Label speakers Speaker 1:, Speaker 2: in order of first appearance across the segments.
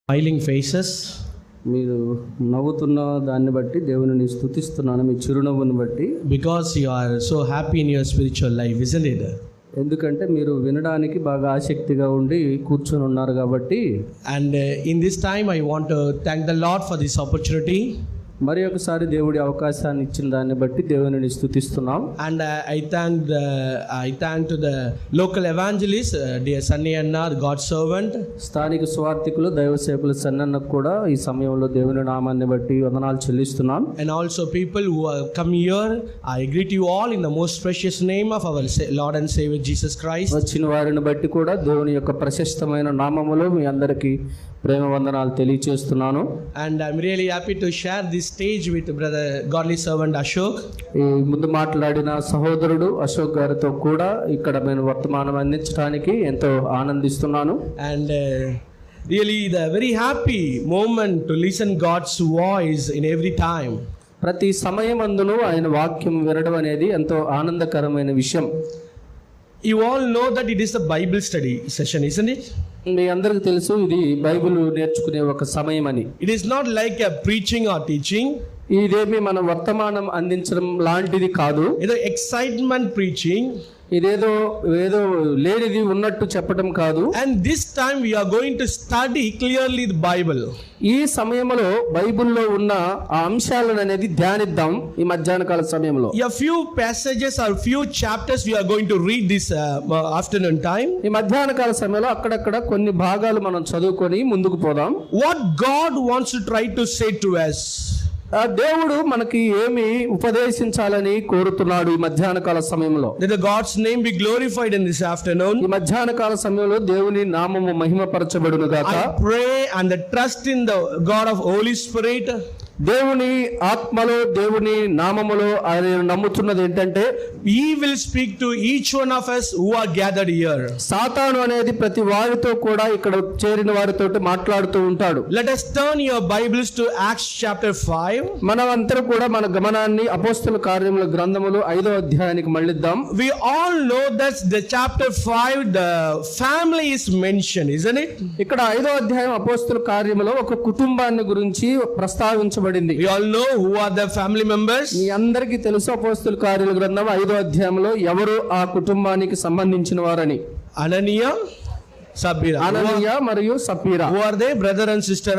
Speaker 1: Smiling faces.
Speaker 2: మీరు నవ్వుతున్న దాన్ని బట్టి దేవుని స్తుతిస్తున్నాను, మీ చిరునవ్వుని బట్టి.
Speaker 1: Because you are so happy in your spiritual life, isn't it?
Speaker 2: ఎందుకంటే మీరు వినడానికి బాగా ఆసక్తిగా ఉండి కూర్చొని ఉన్నారు కాబట్టి.
Speaker 1: And in this time I want to thank the Lord for this opportunity.
Speaker 2: మరి ఒకసారి దేవుడి అవకాశాన్ని ఇచ్చిన దాన్ని బట్టి దేవుని స్తుతిస్తున్నాం.
Speaker 1: And I thank to the local evangelist, dear Sunny Anna, God's servant.
Speaker 2: స్థానిక స్వార్థికులు దైవ సేవకులు సన్నన్నకు కూడా ఈ సమయంలో దేవుని నామాన్ని బట్టి వందనాలు చెల్లిస్తున్నాం.
Speaker 1: And also people who have come here, I greet you all in the most precious name of our Lord and Savior Jesus Christ.
Speaker 2: వచ్చిన వారిని బట్టి కూడా దేవుని యొక్క ప్రశస్తమైన నామములో మీ అందరికీ ప్రేమ వందనాలు తెలియజేస్తున్నాను.
Speaker 1: And I'm really happy to share this stage with brother godly servant Ashok.
Speaker 2: ఈ ముందు మాట్లాడిన సహోదరుడు అశోక్ గారితో కూడా ఇక్కడ నేను వర్తమానం అందించడానికి ఎంతో ఆనందిస్తున్నాను.
Speaker 1: And really the very happy moment to listen God's voice in every time.
Speaker 2: ప్రతి సమయమందును ఆయన వాక్యం వినడం అనేది ఎంతో ఆనందకరమైన విషయం.
Speaker 1: You all know that it is a Bible study session, isn't it?
Speaker 2: మీ అందరికీ తెలుసు ఇది బైబిల్ నేర్చుకునే ఒక సమయం అని.
Speaker 1: It is not like a preaching or teaching.
Speaker 2: ఇదేమి మన వర్తమానం అందించడం లాంటిది కాదు.
Speaker 1: It is excitement preaching.
Speaker 2: ఇదేదో ఏదో లేనిది ఉన్నట్టు చెప్పడం కాదు.
Speaker 1: And this time we are going to study clearly the Bible.
Speaker 2: ఈ సమయంలో బైబిల్లో ఉన్న ఆ అంశాలను అనేది ధ్యానిద్దాం ఈ మధ్యాహ్న కాల సమయంలో.
Speaker 1: A few passages or few chapters we are going to read this afternoon time.
Speaker 2: ఈ మధ్యాహ్న కాల సమయంలో అక్కడక్కడ కొన్ని భాగాలు మనం చదువుకొని ముందుకు పోదాం.
Speaker 1: What God wants to try to say to us.
Speaker 2: దేవుడు మనకి ఏమి ఉపదేశించాలని కోరుతున్నాడు ఈ మధ్యాహ్న కాల సమయంలో.
Speaker 1: Let the God's name be glorified in this afternoon.
Speaker 2: ఈ మధ్యాహ్న కాల సమయంలో దేవుని నామము మహిమపరచబడును గాక.
Speaker 1: I pray and trust in the God of Holy Spirit.
Speaker 2: దేవుని ఆత్మలో దేవుని నామములో ఆయన నమ్ముతున్నది ఏంటంటే
Speaker 1: He will speak to each one of us who are gathered here.
Speaker 2: సాతాను అనేది ప్రతి వారితో కూడా ఇక్కడ చేరిన వారితో మాట్లాడుతూ ఉంటాడు.
Speaker 1: Let us turn your Bibles to Acts chapter 5.
Speaker 2: మనమందరం కూడా మన గమనాన్ని అపోస్తలుల కార్యముల గ్రంథములు 5వ అధ్యాయానికి మళ్ళిద్దాం.
Speaker 1: We all know that the chapter 5 the family is mentioned, isn't it?
Speaker 2: ఇక్కడ 5వ అధ్యాయం అపోస్తలుల కార్యములో ఒక కుటుంబాన్ని గురించి ప్రస్తావించబడింది.
Speaker 1: We all know who are the family members.
Speaker 2: మీ అందరికీ తెలుసు అపోస్తలుల కార్యాల గ్రంథం 5వ అధ్యాయంలో ఎవరు ఆ కుటుంబానికి సంబంధించిన వారని.
Speaker 1: Ananiya, Sapphira.
Speaker 2: అననీయ మరియు Sapphira.
Speaker 1: Who are they, brother and sister?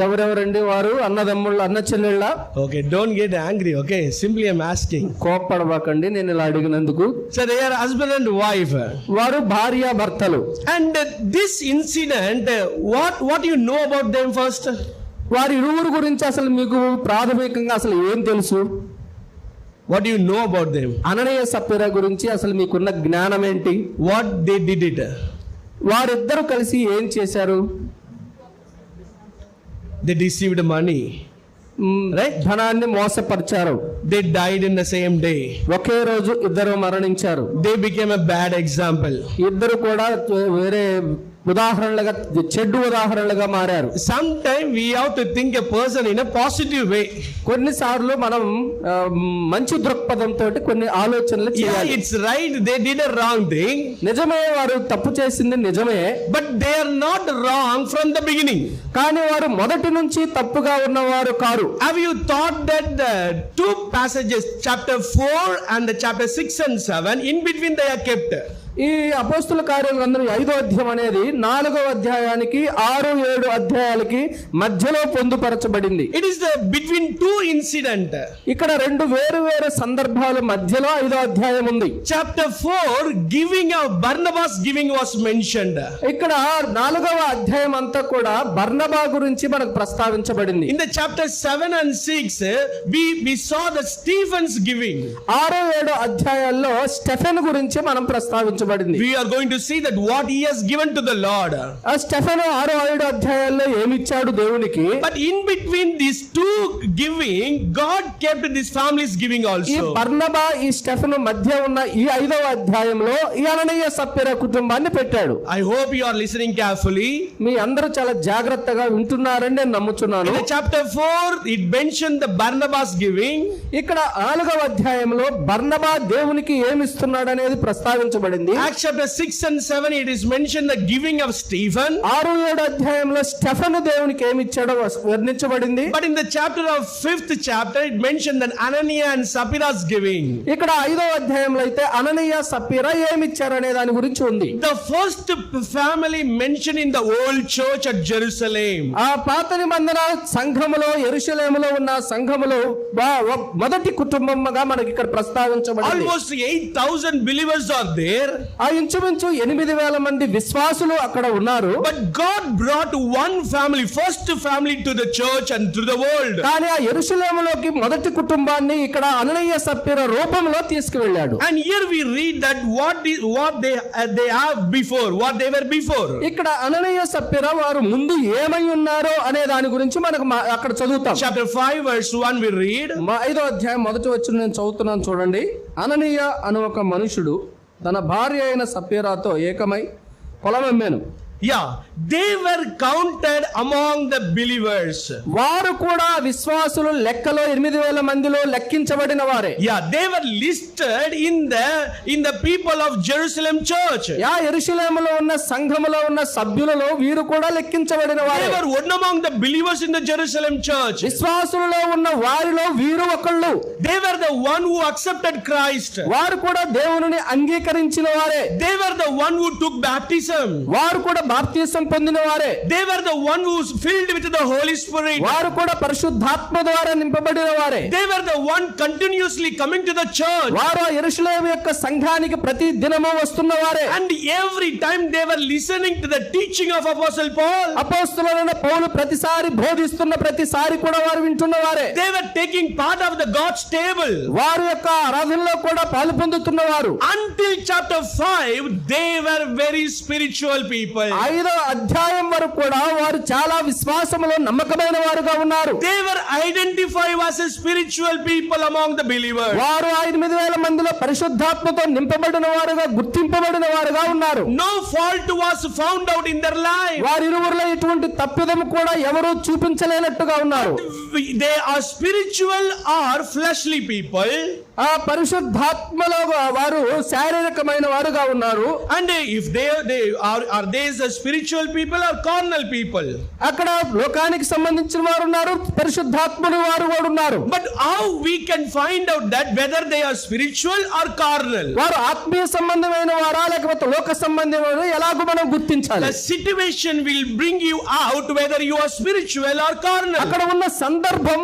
Speaker 2: ఎవరెవరండి వారు? అన్నదమ్ముళ్ళు, అన్న చెల్లెళ్ళ?
Speaker 1: Okay, don't get angry, okay? Simply I'm asking.
Speaker 2: కోప్పడబాకండి నేను ఇలా అడిగినందుకు.
Speaker 1: So they are husband and wife.
Speaker 2: వారు భార్య భర్తలు.
Speaker 1: And this incident, what you know about them first?
Speaker 2: వారి ఇరువురు గురించి అసలు మీకు ప్రాథమికంగా అసలు ఏం తెలుసు?
Speaker 1: What do you know about them?
Speaker 2: Ananias Sapphira గురించి అసలు మీకున్న జ్ఞానం ఏంటి?
Speaker 1: What they did it?
Speaker 2: వారిద్దరూ కలిసి ఏం చేశారు?
Speaker 1: They deceived money. Right?
Speaker 2: ధనాన్ని మోసపరిచారు.
Speaker 1: They died in the same day.
Speaker 2: ఒకే రోజు ఇద్దరు మరణించారు.
Speaker 1: They became a bad example.
Speaker 2: ఇద్దరు కూడా వేరే ఉదాహరణలుగా, చెడ్డు ఉదాహరణలుగా మారారు.
Speaker 1: Sometimes we have to think a person in a positive way.
Speaker 2: కొన్నిసార్లు మనం మంచి దృక్పథంతో కొన్ని ఆలోచనలు చేయాలి.
Speaker 1: Yeah, it's right, they did a wrong thing.
Speaker 2: నిజమే, వారు తప్పు చేసింది నిజమే.
Speaker 1: But they are not wrong from the beginning.
Speaker 2: కానీ వారు మొదటి నుంచి తప్పుగా ఉన్నవారు car.
Speaker 1: Have you thought that the two passages, chapter 4 and the chapter 6 and 7, in between they are kept?
Speaker 2: ఈ అపోస్తుల కార్యాల గ్రంథం 5వ అధ్యాయం అనేది 4వ అధ్యాయానికి 6-7 అధ్యాయాలకి మధ్యలో పొందుపరచబడింది.
Speaker 1: It is the between two incident.
Speaker 2: ఇక్కడ రెండు వేరు సందర్భాల మధ్యలో 5వ అధ్యాయం ఉంది.
Speaker 1: Chapter 4 giving of Barnabas giving was mentioned.
Speaker 2: ఇక్కడ 4వ అధ్యాయం అంతా కూడా బర్నబా గురించి మనకు ప్రస్తావించబడింది.
Speaker 1: In the chapter 7 and 6 we saw the Stephen's giving.
Speaker 2: 6-7 అధ్యాయాల్లో స్టెఫెన్ గురించి మనం ప్రస్తావించాం.
Speaker 1: We are going to see that what he has given to the Lord.
Speaker 2: ఆ స్టెఫెను 6-7 అధ్యాయాల్లో ఏమి ఇచ్చాడు దేవునికి.
Speaker 1: But in between these two giving, God kept this family's giving also.
Speaker 2: ఈ బర్నబా ఈ స్టెఫెను మధ్య ఉన్న ఈ 5వ అధ్యాయంలో ఈ అననీయ సప్పీరా కుటుంబాన్ని పెట్టాడు.
Speaker 1: I hope you are listening carefully.
Speaker 2: మీ అందరూ చాలా జాగ్రత్తగా వింటున్నారని నేను నమ్ముతున్నాను.
Speaker 1: In chapter 4 it mentioned the Barnabas giving.
Speaker 2: ఇక్కడ 4వ అధ్యాయంలో బర్నబా దేవునికి ఏమి ఇస్తున్నాడు అనేది ప్రస్తావించబడింది. జరిగింది.
Speaker 1: Acts chapter 6 and 7, it is mentioned the giving of Stephen.
Speaker 2: 6-7 అధ్యాయంలో స్టెఫను దేవునికి ఏమి ఇచ్చాడో వర్ణించబడింది.
Speaker 1: But in the chapter of 5th chapter, it mentioned that Ananias and Sapphira's giving.
Speaker 2: ఇక్కడ 5వ అధ్యాయంలో అయితే అననీయ సప్పీరా ఏమి ఇచ్చారనే దాని గురించి ఉంది.
Speaker 1: The first family mentioned in the old church at Jerusalem.
Speaker 2: ఆ పాత నిబంధన సంఘములో యెరూషలేములో ఉన్న సంఘములో మొదటి కుటుంబంగా మనకి ఇక్కడ ప్రస్తావించబడింది.
Speaker 1: Almost 8,000 believers are there.
Speaker 2: ఆ ఇంచుమించు 8,000 మంది విశ్వాసులు అక్కడ ఉన్నారు.
Speaker 1: But God brought one family, first family to the church and to the world.
Speaker 2: కానీ ఆ యెరూషలేములోకి మొదటి కుటుంబాన్ని ఇక్కడ అననీయ సప్పీరా రూపంలో తీసుకువెళ్ళాడు.
Speaker 1: And here we read that what they have before, what they were before.
Speaker 2: ఇక్కడ అననీయ సప్పీరా వారు ముందు ఏమై ఉన్నారో అనే దాని గురించి మనకు అక్కడ చదువుతాం.
Speaker 1: Chapter 5 verse 1 we read.
Speaker 2: 5వ అధ్యాయం మొదటి వచనం నేను చదువుతున్నాను చూడండి. అననీయ అను ఒక మనుషుడు తన భార్య అయిన సప్పీరాతో ఏకమై పొలం అమ్మాను.
Speaker 1: Yeah, they were counted among the believers.
Speaker 2: వారు కూడా విశ్వాసులు లెక్కలో 8,000 మందిలో లెక్కించబడిన వారే.
Speaker 1: Yeah, they were listed in the people of Jerusalem church.
Speaker 2: యెరూషలేములో ఉన్న సంఘములో ఉన్న సభ్యులలో వీరు కూడా లెక్కించబడిన వారే.
Speaker 1: They were one among the believers in the Jerusalem church.
Speaker 2: విశ్వాసులలో ఉన్న వారిలో వీరు ఒకళ్ళు.
Speaker 1: They were the one who accepted Christ.
Speaker 2: వారు కూడా దేవునిని అంగీకరించిన వారే.
Speaker 1: They were the one who took baptism.
Speaker 2: వారు కూడా బాప్తిసం పొందిన వారే.
Speaker 1: They were the one who was filled with the Holy Spirit.
Speaker 2: వారు కూడా పరిశుద్ధాత్మ ద్వారా నింపబడిన వారే.
Speaker 1: They were the one continuously coming to the church.
Speaker 2: వారు యెరూషలేము యొక్క సంఘానికి ప్రతి దినము వస్తున్న వారే.
Speaker 1: And every time they were listening to the teaching of Apostle Paul.
Speaker 2: అపోస్తలుడైన పౌలు ప్రతిసారి బోధిస్తున్న ప్రతిసారి కూడా వారు వింటున్న వారే.
Speaker 1: They were taking part of the God's table.
Speaker 2: వారి యొక్క ఆరాధనలో కూడా పాలు పొందుతున్న వారు.
Speaker 1: Until chapter 5, they were very spiritual people.
Speaker 2: 5వ అధ్యాయం వరకు కూడా వారు చాలా విశ్వాసములో నమ్మకమైన వారుగా ఉన్నారు.
Speaker 1: They were identified as a spiritual people among the believers.
Speaker 2: వారు 8,000 మందిలో పరిశుద్ధాత్మతో నింపబడిన వారుగా గుర్తింపబడిన వారుగా ఉన్నారు.
Speaker 1: No fault was found out in their life.
Speaker 2: వారిరువురిలో ఎటువంటి తప్పిదము కూడా ఎవరూ చూపించలేనట్టుగా ఉన్నారు.
Speaker 1: They are spiritual or fleshly people.
Speaker 2: ఆ పరిశుద్ధాత్మలో వారు శారీరకమైన వారుగా ఉన్నారు.
Speaker 1: And if they are they the spiritual people or carnal people?
Speaker 2: అక్కడ లోకానికి సంబంధించిన వారు ఉన్నారు, పరిశుద్ధాత్మని వారు కూడా ఉన్నారు.
Speaker 1: But how we can find out that whether they are spiritual or carnal?
Speaker 2: వారు ఆత్మీయ సంబంధమైన వారా లేకపోతే లోక సంబంధమైన ఎలాగో మనం గుర్తించాలి.
Speaker 1: The situation will bring you out whether you are spiritual or carnal.
Speaker 2: అక్కడ ఉన్న సందర్భం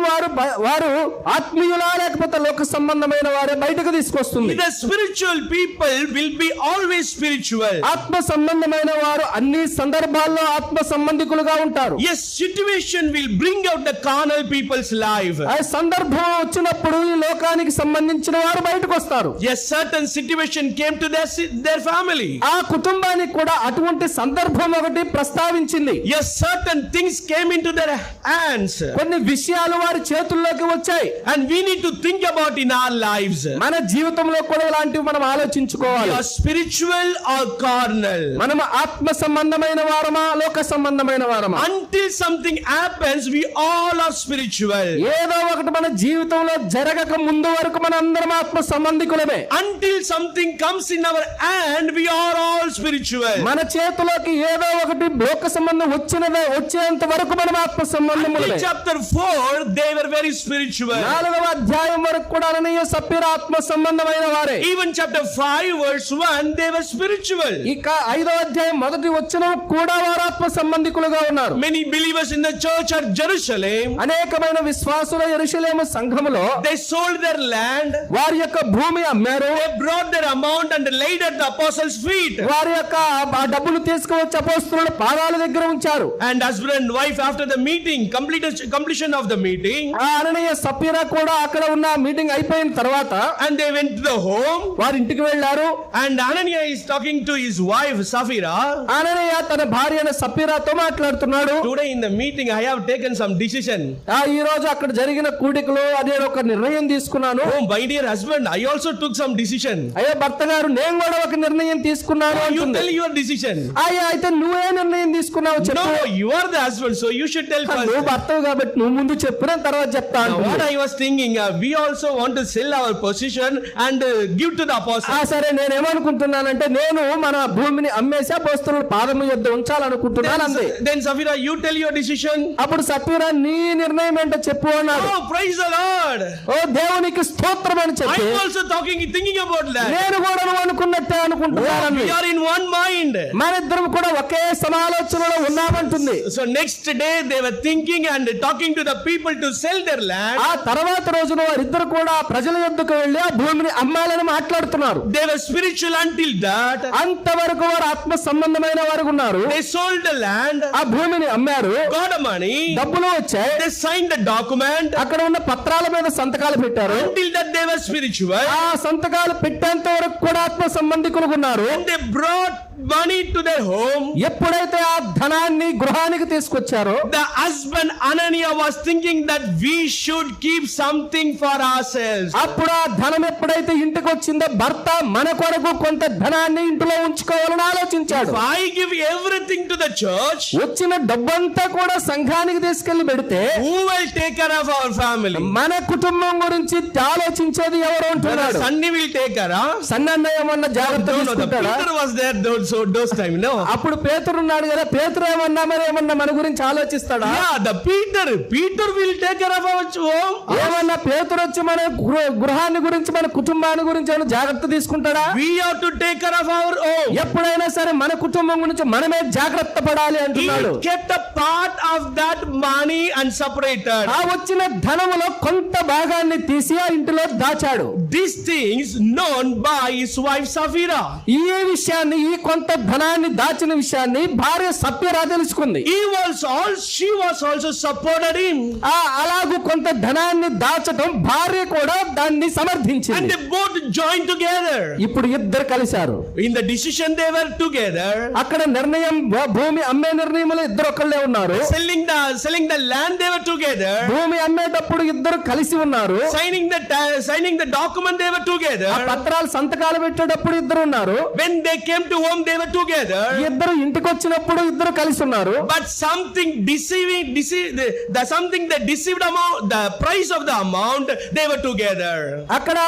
Speaker 2: వారు ఆత్మీయులా లేకపోతే లోక సంబంధమైన వారే బయటకు తీసుకొస్తుంది.
Speaker 1: The spiritual people will be always spiritual.
Speaker 2: ఆత్మ సంబంధమైన వారు అన్ని సందర్భాల్లో ఆత్మ సంబంధికులుగా ఉంటారు.
Speaker 1: Yes, situation will bring out the carnal people's life.
Speaker 2: ఆ సందర్భం వచ్చినప్పుడు ఈ లోకానికి సంబంధించిన వారు బయటకు వస్తారు.
Speaker 1: Yes, certain situation came to their family.
Speaker 2: ఆ కుటుంబానికి కూడా అటువంటి సందర్భం ఒకటి ప్రస్తావించింది.
Speaker 1: Yes, certain things came into their hands.
Speaker 2: కొన్ని విషయాలు వారి చేతుల్లోకి వచ్చాయి.
Speaker 1: And we need to think about in our lives.
Speaker 2: మన జీవితంలో కూడా ఇలాంటివి మనం ఆలోచించుకోవాలి.
Speaker 1: We are spiritual or carnal.
Speaker 2: మనం ఆత్మ సంబంధమైన వారమా లోక సంబంధమైన వారమా?
Speaker 1: Until something happens, we all are spiritual.
Speaker 2: ఏదో ఒకటి మన జీవితంలో జరగక ముందు వరకు మన అందరం ఆత్మ సంబంధికులమే.
Speaker 1: Until something comes in our hand, we are all spiritual.
Speaker 2: మన చేతిలోకి ఏదో ఒకటి లోక సంబంధం వచ్చేంత వరకు మనం ఆత్మ సంబంధములమే.
Speaker 1: Until chapter 4, they were very spiritual.
Speaker 2: 4వ అధ్యాయం వరకు కూడా అననీయ సప్పీరా ఆత్మ సంబంధమైన వారే.
Speaker 1: Even chapter 5 verse 1, they were spiritual.
Speaker 2: ఇక 5వ అధ్యాయం మొదటి వచనం కూడా వారు ఆత్మ సంబంధికులుగా ఉన్నారు.
Speaker 1: Many believers in the church at Jerusalem,
Speaker 2: అనేకమైన విశ్వాసుల యెరూషలేము సంఘములో
Speaker 1: they sold their land,
Speaker 2: వారి యొక్క భూమి అమ్మారు.
Speaker 1: they brought their amount and laid at the apostles' feet.
Speaker 2: వారి యొక్క ఆ డబ్బులు తీసుకువచ్చి అపోస్తలుల పాదాల దగ్గర ఉంచారు.
Speaker 1: And husband and wife, after the meeting, completion of the meeting,
Speaker 2: ఆ అననీయ సప్పీరా కూడా అక్కడ ఉన్న మీటింగ్ అయిపోయిన తర్వాత
Speaker 1: and they went to the home,
Speaker 2: వారి ఇంటికి వెళ్ళారు.
Speaker 1: and Ananias is talking to his wife Sapphira.
Speaker 2: అననీయ తన భార్య అయిన సప్పీరాతో మాట్లాడుతున్నాడు.
Speaker 1: Today in the meeting I have taken some decision.
Speaker 2: ఈ రోజు అక్కడ జరిగిన కూడికలో అదే ఒక నిర్ణయం తీసుకున్నాను.
Speaker 1: Oh my dear husband, I also took some decision.
Speaker 2: అయ్యో భర్త గారు నేను కూడా ఒక నిర్ణయం తీసుకున్నాను
Speaker 1: You
Speaker 2: అంటుంది.
Speaker 1: tell your decision.
Speaker 2: అయ్యా అయితే నువ్వే నిర్ణయం తీసుకున్నావు చెప్పు.
Speaker 1: No, you are the husband, so you should tell
Speaker 2: నువ్వు
Speaker 1: first.
Speaker 2: భర్తవు కాబట్టి నువ్వు ముందు చెప్పు, నేను తర్వాత చెప్తాను.
Speaker 1: What I was thinking, we also want to sell our possession and give to the apostle.
Speaker 2: సరే నేనేమనుకుంటున్నానంటే నేను మన భూమిని అమ్మేసి అపోస్తలుల పాదము యొద్ద ఉంచాలనుకుంటున్నాను అంది.
Speaker 1: Then Sapphira, you tell your decision.
Speaker 2: అప్పుడు సఫీరా నీ నిర్ణయం ఏంటో చెప్పు అన్నాడు.
Speaker 1: Oh, praise the Lord.
Speaker 2: ఓ దేవునికి స్తోత్రం అని చెప్పి
Speaker 1: I'm also thinking about that.
Speaker 2: నేను కూడా నువ్వు అనుకున్నట్టే అనుకుంటున్నాను.
Speaker 1: We are in one mind.
Speaker 2: మన ఇద్దరం కూడా ఒకే సమాలోచనలో ఉన్నామంటుంది.
Speaker 1: So next day they were thinking and talking to the people to sell their land.
Speaker 2: ఆ తర్వాత రోజున వారిద్దరు కూడా ప్రజల యొద్దకు వెళ్లి ఆ భూమిని అమ్మాలని మాట్లాడుతున్నారు.
Speaker 1: They were spiritual until that.
Speaker 2: అంతవరకు వారు ఆత్మ సంబంధమైన వారు ఉన్నారు.
Speaker 1: They sold the land.
Speaker 2: ఆ భూమిని అమ్మారు.
Speaker 1: Got the money.
Speaker 2: డబ్బులు వచ్చాయి.
Speaker 1: They signed the document.
Speaker 2: అక్కడ ఉన్న పత్రాల మీద సంతకాలు పెట్టారు.
Speaker 1: Until that they were spiritual.
Speaker 2: ఆ సంతకాలు పెట్టేంత వరకు కూడా ఆత్మ సంబంధికులు ఉన్నారు.
Speaker 1: And they brought money to their home.
Speaker 2: ఎప్పుడైతే ఆ ధనాన్ని గృహానికి తీసుకొచ్చారో
Speaker 1: The husband Ananias was thinking that we should keep something for ourselves.
Speaker 2: అప్పుడు ఆ ధనం ఎప్పుడైతే ఇంటికి వచ్చిందో భర్త మన కొరకు కొంత ధనాన్ని ఇంటిలో ఉంచుకోవాలని ఆలోచించాడు.
Speaker 1: If I give everything to the church,
Speaker 2: వచ్చిన డబ్బంతా కూడా సంఘానికి తీసుకెళ్లి పెడితే
Speaker 1: who will take care of our family?
Speaker 2: మన కుటుంబం గురించి ఆలోచించేది ఎవరు అంటున్నాడు.
Speaker 1: Sunny will take care, huh?
Speaker 2: సన్నన్న ఏమన్నా జాగ్రత్త
Speaker 1: No,
Speaker 2: తీసుకుంటాడా?
Speaker 1: Peter was there those time, no?
Speaker 2: అప్పుడు పేతురు ఉన్నాడు కదా, పేతురు ఏమన్నా మరి ఏమన్నా మన గురించి ఆలోచిస్తాడా?
Speaker 1: Yeah, the Peter will take care of our home.
Speaker 2: ఏమన్నా పేతురు వచ్చి మన గృహాన్ని గురించి మన కుటుంబాన్ని గురించి ఏమైనా జాగ్రత్త తీసుకుంటాడా?
Speaker 1: We have to take care of our home.
Speaker 2: ఎప్పుడైనా సరే మన కుటుంబం గురించి మనమే జాగ్రత్త పడాలి
Speaker 1: He
Speaker 2: అంటున్నాడు.
Speaker 1: kept a part of that money and separated.
Speaker 2: ఆ వచ్చిన ధనములో కొంత భాగాన్ని తీసి ఆ ఇంటిలో దాచాడు.
Speaker 1: These things known by his wife Sapphira.
Speaker 2: ఈ విషయాన్ని, ఈ కొంత ధనాన్ని దాచిన విషయాన్ని భార్య సప్యరా తెలుసుకుంది.
Speaker 1: She was also supported him.
Speaker 2: అలాగూ కొంత ధనాన్ని దాచడం భార్య కూడా దాన్ని
Speaker 1: And
Speaker 2: సమర్థించింది.
Speaker 1: they both joined together.
Speaker 2: ఇప్పుడు ఇద్దరు కలిశారు.
Speaker 1: In the decision they were together.
Speaker 2: అక్కడ నిర్ణయం, భూమి అమ్మే నిర్ణయంలో ఇద్దరు ఒకళ్ళే ఉన్నారు.
Speaker 1: Selling the land they were together.
Speaker 2: భూమి అమ్మేటప్పుడు ఇద్దరు కలిసి ఉన్నారు.
Speaker 1: Signing the document they were together.
Speaker 2: ఆ పత్రాలు సంతకాలు పెట్టేటప్పుడు ఇద్దరు ఉన్నారు.
Speaker 1: When they came to home they were together.
Speaker 2: ఇద్దరు ఇంటికి వచ్చినప్పుడు ఇద్దరు కలిసి ఉన్నారు.
Speaker 1: But something they deceived amount, the price of the amount, they were together.
Speaker 2: అక్కడ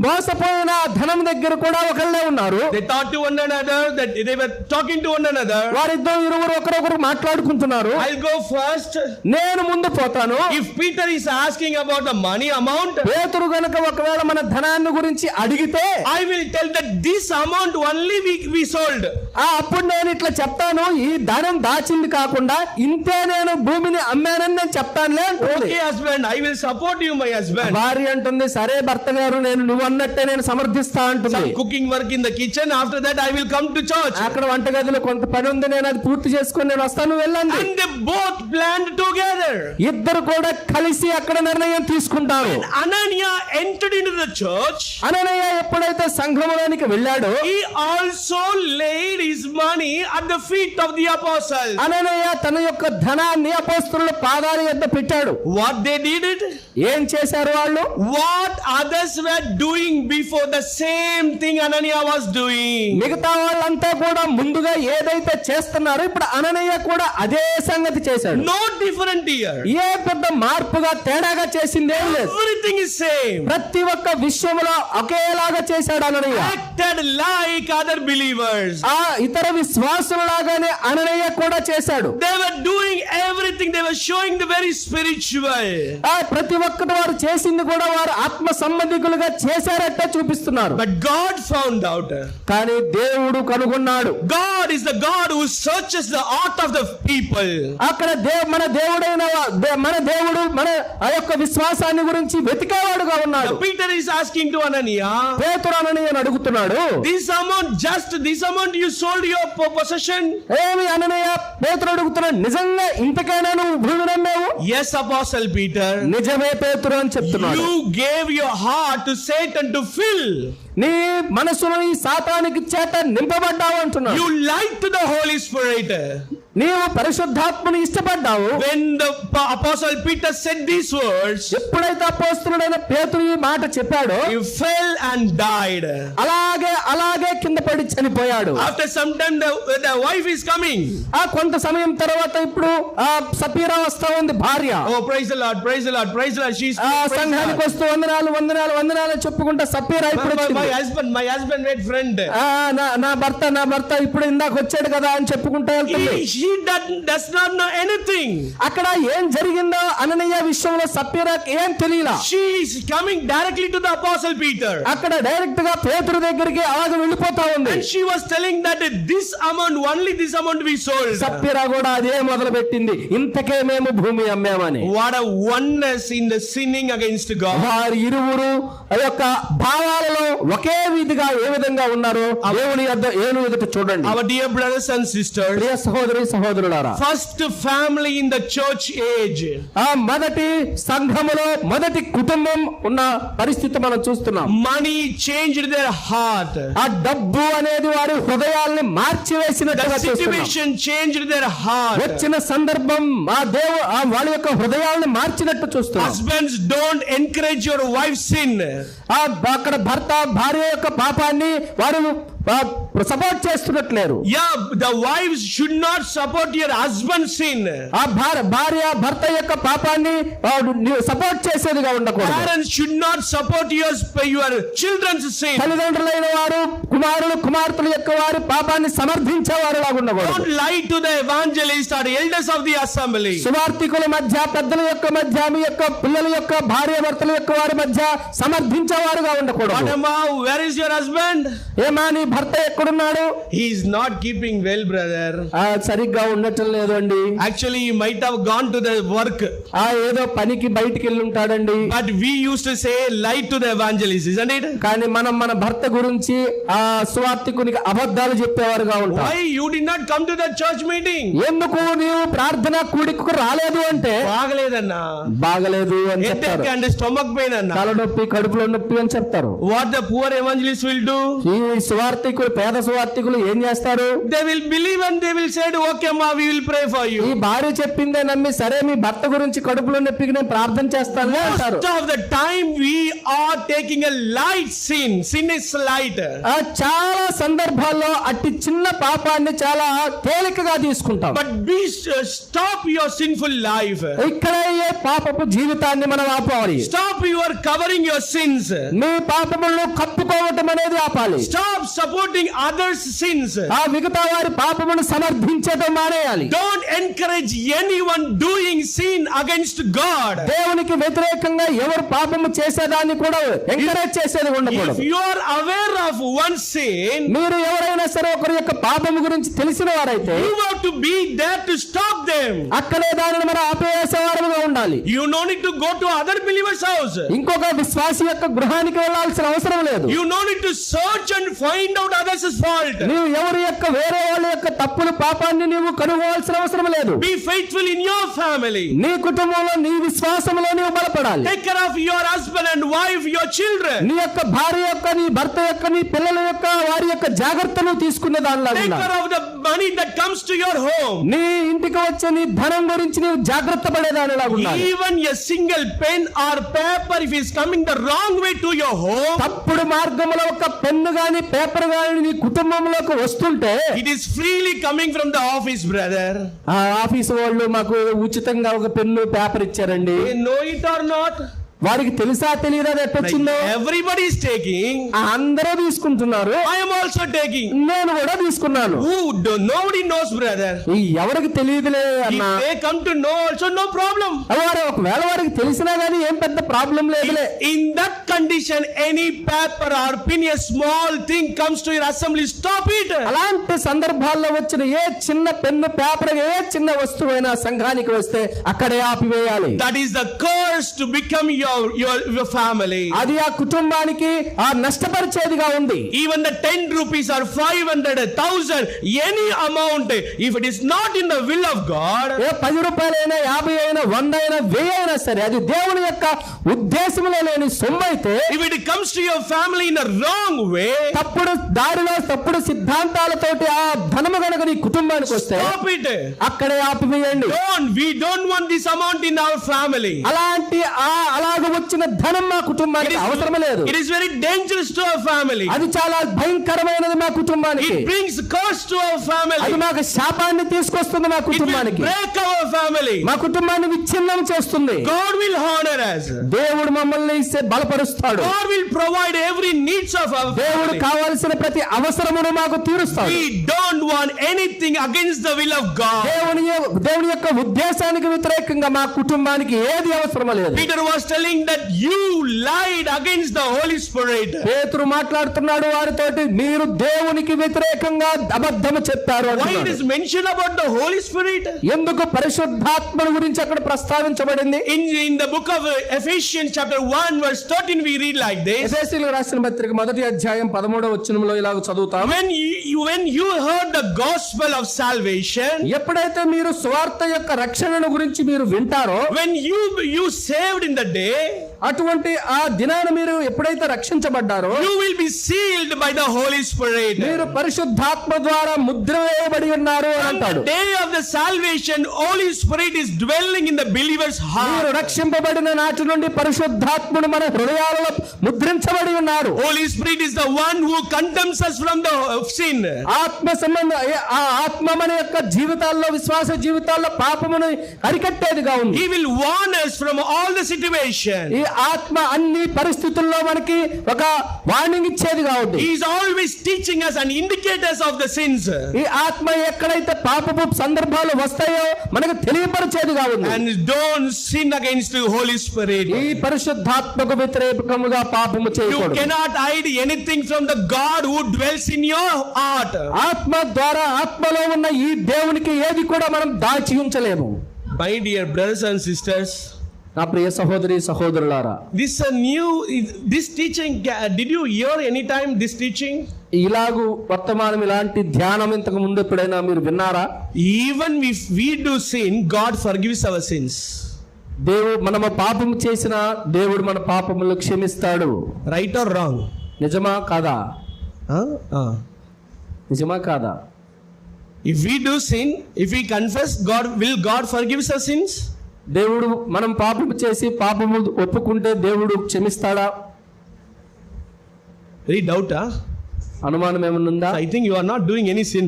Speaker 2: మోసపోయిన ధనం దగ్గర కూడా ఒకళ్ళే ఉన్నారు.
Speaker 1: They thought to one another, that they were talking to one another.
Speaker 2: వారిద్దరు ఇరువురు ఒకరొకరు మాట్లాడుకుంటున్నారు.
Speaker 1: I'll go first.
Speaker 2: నేను ముందు పోతాను.
Speaker 1: If Peter is asking about the money amount,
Speaker 2: పేతురు గనుక ఒకవేళ మన ధనాన్ని గురించి అడిగితే
Speaker 1: I will tell that this amount only we sold.
Speaker 2: అప్పుడు నేను ఇట్లా చెప్తాను, ఈ ధనం దాచింది కాకుండా ఇంతే నేను భూమిని అమ్మానని నేను చెప్తానులే అంటుంది.
Speaker 1: Okay husband, I will support you my husband.
Speaker 2: భార్య అంటుంది, సరే భర్త గారు, నువ్వు అన్నట్టే నేను సమర్థిస్తా అంటుంది.
Speaker 1: Some cooking work in the kitchen, after that I will come to church.
Speaker 2: అక్కడ వంటగదిలో కొంత పని ఉంది, నేను అది పూర్తి చేసుకొని నేను వస్తాను, వెళ్ళండి.
Speaker 1: And they both planned together.
Speaker 2: ఇద్దరు కూడా కలిసి అక్కడ నిర్ణయం తీసుకుంటారు.
Speaker 1: Ananias entered into the church.
Speaker 2: అననీయ ఎప్పుడైతే సంఘములోనికి వెళ్ళాడో
Speaker 1: He also laid his money at the feet of the apostles.
Speaker 2: అననీయ తన యొక్క ధనాన్ని అపోస్తలుల పాదాల యొద్ద పెట్టాడు.
Speaker 1: What they did it?
Speaker 2: ఏం చేశారు వాళ్ళు?
Speaker 1: What others were doing before, the same thing Ananias was doing.
Speaker 2: మిగతా వాళ్ళంతా కూడా ముందుగా ఏదైతే చేస్తున్నారో ఇప్పుడు అననీయ కూడా అదే సంగతి చేశాడు.
Speaker 1: No different here.
Speaker 2: ఏ పెద్ద మార్పుగా తేడాగా చేసిందేం లేదు.
Speaker 1: Everything is same.
Speaker 2: ప్రతి ఒక్క విషయంలో ఒకేలాగా చేశాడు అననీయ.
Speaker 1: Acted like other believers.
Speaker 2: ఆ ఇతర విశ్వాసులలాగానే అననీయ కూడా చేశాడు.
Speaker 1: They were doing everything. They were showing the very spiritual.
Speaker 2: ప్రతి ఒక్కటి వారు చేసింది కూడా వారు ఆత్మ సంబంధికులుగా చేశారట చూపిస్తున్నారు.
Speaker 1: But God found out.
Speaker 2: కానీ దేవుడు కనుగొన్నాడు.
Speaker 1: God is the God who searches the heart of the people.
Speaker 2: అక్కడ మన దేవుడైన మన దేవుడు మన ఆ యొక్క విశ్వాసాన్ని గురించి వెతికేవాడుగా ఉన్నాడు.
Speaker 1: Peter is asking to Ananias,
Speaker 2: పేతురు అననీయను అడుగుతున్నాడు,
Speaker 1: this amount you sold your possession?
Speaker 2: ఏమి అననీయ పేతురు అడుగుతున్నాడు, నిజంగా ఇంతకైనా నువ్వు భూమిని అమ్మావు?
Speaker 1: Yes, Apostle Peter.
Speaker 2: నిజమే పేతురు అని చెప్తున్నాడు.
Speaker 1: You gave your heart to Satan to fill.
Speaker 2: నీ మనసును ఈ సాతానికి చేత నింపబడ్డావు అంటున్నాడు.
Speaker 1: You lied to the Holy Spirit.
Speaker 2: నీవు పరిశుద్ధాత్మని ఇష్టపడ్డావు.
Speaker 1: When the apostle Peter said these words,
Speaker 2: ఎప్పుడైతే అపోస్తలుడైన పేతురు ఈ మాట చెప్పాడో
Speaker 1: he fell and died.
Speaker 2: అలాగే కింద పడి చనిపోయాడు.
Speaker 1: After some time the wife is coming.
Speaker 2: ఆ కొంత సమయం తర్వాత ఇప్పుడు ఆ సపీరా వస్తా ఉంది భార్య.
Speaker 1: Oh, praise the Lord, praise the Lord, praise the Lord. She's
Speaker 2: ఆ సంఘానికి వస్తూ వందనాలు చెప్పుకుంటా సపీరా ఇప్పుడు
Speaker 1: my husband made friend.
Speaker 2: నా భర్త ఇప్పుడు ఇందాక వచ్చాడు కదా అని చెప్పుకుంటా వెళ్తుంది.
Speaker 1: She does not know anything.
Speaker 2: అక్కడ ఏం జరిగిందో అననీయ విషయంలో సపీరాకి ఏం తెలియలా.
Speaker 1: She is coming directly to the apostle Peter.
Speaker 2: అక్కడ డైరెక్ట్ గా పేతురు దగ్గరికి అలాగే వెళ్ళిపోతా ఉంది.
Speaker 1: And she was telling that only this amount we sold.
Speaker 2: సపీరా కూడా అదే మొదలు పెట్టింది, ఇంతకే మేము భూమి అమ్మామని.
Speaker 1: What a oneness in the sinning against God.
Speaker 2: వారి ఇరువురు ఆ యొక్క భావాలలో ఒకే విధిగా ఏ విధంగా ఉన్నారో దేవుని ఎదుట చూడండి.
Speaker 1: Our dear brothers and sisters,
Speaker 2: ప్రియ సహోదరులారా,
Speaker 1: first family in the church age.
Speaker 2: ఆ మొదటి సంఘములో మొదటి కుటుంబం ఉన్న పరిస్థితి మనం చూస్తున్నాం.
Speaker 1: Money changed their heart.
Speaker 2: ఆ డబ్బు అనేది వారి హృదయాల్ని మార్చివేసినట్టుగా
Speaker 1: The situation changed their heart.
Speaker 2: వచ్చిన సందర్భం వాళ్ళ యొక్క హృదయాలను మార్చినట్టు చూస్తున్నాం.
Speaker 1: Husbands, don't encourage your wife's sin.
Speaker 2: అక్కడ భర్త భార్య యొక్క పాపాన్ని వారు support చేస్తున్నట్లేరు.
Speaker 1: The wives should not support your husband's sin.
Speaker 2: ఆ భార్య భర్త యొక్క పాపాన్ని సపోర్ట్ చేసేదిగా ఉండకూడదు.
Speaker 1: Parents should not support your children's sin.
Speaker 2: తల్లిదండ్రులైన వారు కుమార్తెల యొక్క వారి పాపాన్ని సమర్థించేవారు లాగా ఉండకూడదు.
Speaker 1: Don't lie to the evangelist or elders of the assembly.
Speaker 2: సువార్థికుల మధ్య, పెద్దల యొక్క మధ్య, మీ యొక్క పిల్లల యొక్క భార్య భర్తల యొక్క వారి మధ్య సమర్థించేవారుగా ఉండకూడదు.
Speaker 1: Where is your husband?
Speaker 2: ఏమా నీ భర్త ఎక్కడున్నాడు?
Speaker 1: He is not keeping well, brother.
Speaker 2: సరిగ్గా ఉండటం లేదు అండి.
Speaker 1: Actually he might have gone to the work.
Speaker 2: ఏదో పనికి బయటికి వెళ్ళి ఉంటాడండి.
Speaker 1: But we used to say lie to the evangelist, isn't it?
Speaker 2: కానీ మన భర్త గురించి ఆ సువార్థికునికి అబద్ధాలు చెప్పేవారుగా ఉంటాం.
Speaker 1: Why you did not come to the church meeting?
Speaker 2: ఎందుకు నీవు ప్రార్థన కూడికకు రాలేదు అంటే బాగలేదు అని చెప్తారు.
Speaker 1: And stomach pain అన్న,
Speaker 2: తలనొప్పి, కడుపులో నొప్పి అని చెప్తారు.
Speaker 1: What the poor evangelist will do?
Speaker 2: ఈ సువార్థికులు, పేద సువార్థికులు ఏం చేస్తారు?
Speaker 1: They will believe and they will say, okay ma, we will pray for you.
Speaker 2: ఈ భార్య చెప్పిందే నమ్మి సరే మీ భర్త గురించి కడుపులో నొప్పికి నేను ప్రార్థన చేస్తాను అంటారు.
Speaker 1: Most of the time we are taking a light sin. Sin is light.
Speaker 2: చాలా సందర్భాల్లో అట్టి చిన్న పాపాన్ని చాలా తేలికగా తీసుకుంటాం.
Speaker 1: But stop your sinful life.
Speaker 2: ఇక్కడ ఏ పాపపు జీవితాన్ని మనం ఆపాలి.
Speaker 1: Stop your covering your sins.
Speaker 2: మీ పాపములను కప్పుకోవటం అనేది ఆపాలి.
Speaker 1: Stop supporting others' sins.
Speaker 2: ఆ మిగతా వారి పాపమును సమర్థించడం మానేయాలి.
Speaker 1: Don't encourage anyone doing sin against God.
Speaker 2: దేవునికి వ్యతిరేకంగా ఎవరు పాపము చేసేదాన్ని కూడా ఎంకరేజ్ చేసేది ఉండకూడదు.
Speaker 1: If you are aware of one sin,
Speaker 2: మీరు ఎవరైనా సరే ఒకరి యొక్క పాపము గురించి తెలిసిన వారైతే
Speaker 1: you have to be there to stop them.
Speaker 2: అక్కడే దానిని మనం ఆపేసేవారుగా ఉండాలి.
Speaker 1: You no need to go to other believers' house.
Speaker 2: ఇంకొక విశ్వాసి యొక్క గృహానికి వెళ్ళాల్సిన అవసరం లేదు.
Speaker 1: You no need to search and find out others' fault.
Speaker 2: నీవు ఎవరి యొక్క వేరే వాళ్ళ యొక్క తప్పులు పాపాన్ని నీవు కనుగొనాల్సిన అవసరం లేదు.
Speaker 1: Be faithful in your family.
Speaker 2: నీ కుటుంబంలో నీ విశ్వాసంలో నీవు బలపడాలి.
Speaker 1: Take care of your husband and wife, your children.
Speaker 2: నీ యొక్క భార్య యొక్క, నీ భర్త యొక్క, నీ పిల్లల యొక్క వారి యొక్క జాగ్రత్తలు తీసుకునే దానిలా
Speaker 1: Take care of the money that comes to your home.
Speaker 2: నీ ఇంటికి వచ్చే నీ ధనం గురించి నీవు జాగ్రత్త పడేదానిలా ఉండాలి.
Speaker 1: Even a single pen or paper, if is coming the wrong way to your home,
Speaker 2: తప్పుడు మార్గంలో ఒక పెన్ను గాని పేపర్ గాని నీ కుటుంబంలోకి వస్తుంటే
Speaker 1: it is freely coming from the office, brother.
Speaker 2: ఆ ఆఫీసు వాళ్ళు మాకు ఉచితంగా ఒక పెన్ను పేపర్ ఇచ్చారండి.
Speaker 1: They know it or not?
Speaker 2: వారికి తెలుసా తెలియదా ఎట్టొచ్చిందో?
Speaker 1: Everybody is taking.
Speaker 2: అందరూ తీసుకుంటున్నారు.
Speaker 1: I am also taking.
Speaker 2: నేను కూడా తీసుకున్నాను.
Speaker 1: Nobody knows, brother.
Speaker 2: ఎవరికి తెలియదులే అన్నా.
Speaker 1: If they come to know also, no problem.
Speaker 2: ఒకవేళ వారికి తెలిసినా గానీ ఏం పెద్ద ప్రాబ్లం లేదులే.
Speaker 1: In that condition, any paper or pin, a small thing comes to your assembly, stop it.
Speaker 2: అలాంటి సందర్భాల్లో వచ్చిన ఏ చిన్న పెన్ను పేపర్, ఏ చిన్న వస్తువైనా సంఘానికి వస్తే అక్కడే ఆపివేయాలి.
Speaker 1: That is the curse to become your your family.
Speaker 2: అది ఆ కుటుంబానికి ఆ నష్టపరిచేదిగా ఉంది.
Speaker 1: Even the 10 rupees or 500, 1,000, any amount, if it is not in the will of God,
Speaker 2: ఏ 10 రూపాయలైనా 50 అయినా 100 అయినా 1000 అయినా సరే అది దేవుని యొక్క ఉద్దేశంలో లేని సొమ్ము అయితే,
Speaker 1: if it comes to your family in a wrong way,
Speaker 2: తప్పుడు దారిలో తప్పుడు సిద్ధాంతాలతోటి ఆ ధనము గనుక నీ కుటుంబానికి వస్తే
Speaker 1: stop it.
Speaker 2: అక్కడే ఆపివేయండి.
Speaker 1: We don't want this amount in our family.
Speaker 2: అలాగ వచ్చిన ధనం మా కుటుంబానికి అవసరం లేదు.
Speaker 1: It is very dangerous to our family.
Speaker 2: అది చాలా భయంకరమైనది మా కుటుంబానికి.
Speaker 1: It brings curse to our family.
Speaker 2: అది మాకు శాపాన్ని తీసుకొస్తుంది మా కుటుంబానికి.
Speaker 1: It will break our family.
Speaker 2: మా కుటుంబాన్ని విచ్ఛిన్నం చేస్తుంది.
Speaker 1: God will honor us.
Speaker 2: దేవుడు మమ్మల్ని బలపరుస్తాడు.
Speaker 1: God will provide every needs of our family.
Speaker 2: దేవుడు కావాల్సిన ప్రతి అవసరమును మాకు తీరుస్తాడు.
Speaker 1: We don't want anything against the will of God.
Speaker 2: దేవుని యొక్క ఉద్దేశానికి వ్యతిరేకంగా మా కుటుంబానికి ఏది అవసరం లేదు.
Speaker 1: Peter was telling that you lied against the Holy Spirit.
Speaker 2: పేతురు మాట్లాడుతున్నాడు వారితోటి, మీరు దేవునికి వ్యతిరేకంగా అబద్ధము చెప్పారు
Speaker 1: Why it
Speaker 2: అంటున్నాడు.
Speaker 1: is mentioned about the Holy Spirit?
Speaker 2: ఎందుకు పరిశుద్ధాత్మ గురించి అక్కడ ప్రస్తావించబడింది?
Speaker 1: In the book of Ephesians chapter 1 verse 13 we read like this.
Speaker 2: ఎఫెసీయులకు రాసిన పత్రిక 1వ అధ్యాయం 13వ వచనంలో ఇలాగ చదువుతాం.
Speaker 1: When you heard the gospel of salvation,
Speaker 2: ఎప్పుడైతే మీరు సువార్త యొక్క రక్షణను గురించి మీరు వింటారో,
Speaker 1: when you saved in the day,
Speaker 2: అటువంటి ఆ దినాన మీరు ఎప్పుడైతే రక్షించబడ్డారో,
Speaker 1: you will be sealed by the Holy Spirit.
Speaker 2: మీరు పరిశుద్ధాత్మ ద్వారా ముద్ర వేయబడి ఉన్నారు అని అంటాడు.
Speaker 1: On the day of the salvation, Holy Spirit is dwelling in the believer's heart.
Speaker 2: మీరు రక్షింపబడిన నాటి నుండి పరిశుద్ధాత్ముడు మన హృదయాలలో ముద్రించబడి ఉన్నారు.
Speaker 1: Holy Spirit is the one who condemns us from the sin.
Speaker 2: ఆత్మ సంబంధ ఆ ఆత్మ మన యొక్క జీవితాల్లో, విశ్వాస జీవితాల్లో పాపమును అరికట్టేదిగా ఉంది.
Speaker 1: He will warn us from all the situations.
Speaker 2: ఈ ఆత్మ అన్ని పరిస్థితుల్లో మనకి ఒక వార్నింగ్ ఇచ్చేదిగా ఉంది.
Speaker 1: He is always teaching us and indicators of the sins.
Speaker 2: ఈ ఆత్మ ఎక్కడైతే పాపపు సందర్భాలు వస్తాయో మనకు తెలియపరిచేదిగా ఉంది.
Speaker 1: And don't sin against the Holy Spirit.
Speaker 2: ఈ పరిశుద్ధాత్మకు వ్యతిరేకముగా పాపము
Speaker 1: You
Speaker 2: చేయకూడదు.
Speaker 1: cannot hide anything from the God who dwells in your heart.
Speaker 2: ఆత్మ ద్వారా ఆత్మలో ఉన్న ఈ దేవునికి ఏది కూడా మనం దాచి ఉంచలేము.
Speaker 1: My dear brothers and sisters,
Speaker 2: నా ప్రియ సహోదరి సహోదరులారా,
Speaker 1: this teaching, did you hear any time this teaching?
Speaker 2: ఇలాగు వర్తమానం ఇలాంటి ధ్యానం ఇంతకు ముందు ఎప్పుడైనా మీరు విన్నారా?
Speaker 1: Even if we do sin, God forgives our sins.
Speaker 2: మనము పాపము చేసిన దేవుడు మన పాపములు క్షమిస్తాడు.
Speaker 1: Right or wrong?
Speaker 2: నిజమా కాదా? నిజమా కాదా?
Speaker 1: If we do sin, if we confess, will God forgive our sins?
Speaker 2: దేవుడు మనం పాపము చేసి పాపము ఒప్పుకుంటే దేవుడు క్షమిస్తాడా?
Speaker 1: Very doubt,
Speaker 2: అనుమానం ఏమన్నా?
Speaker 1: I think you are not doing any sin,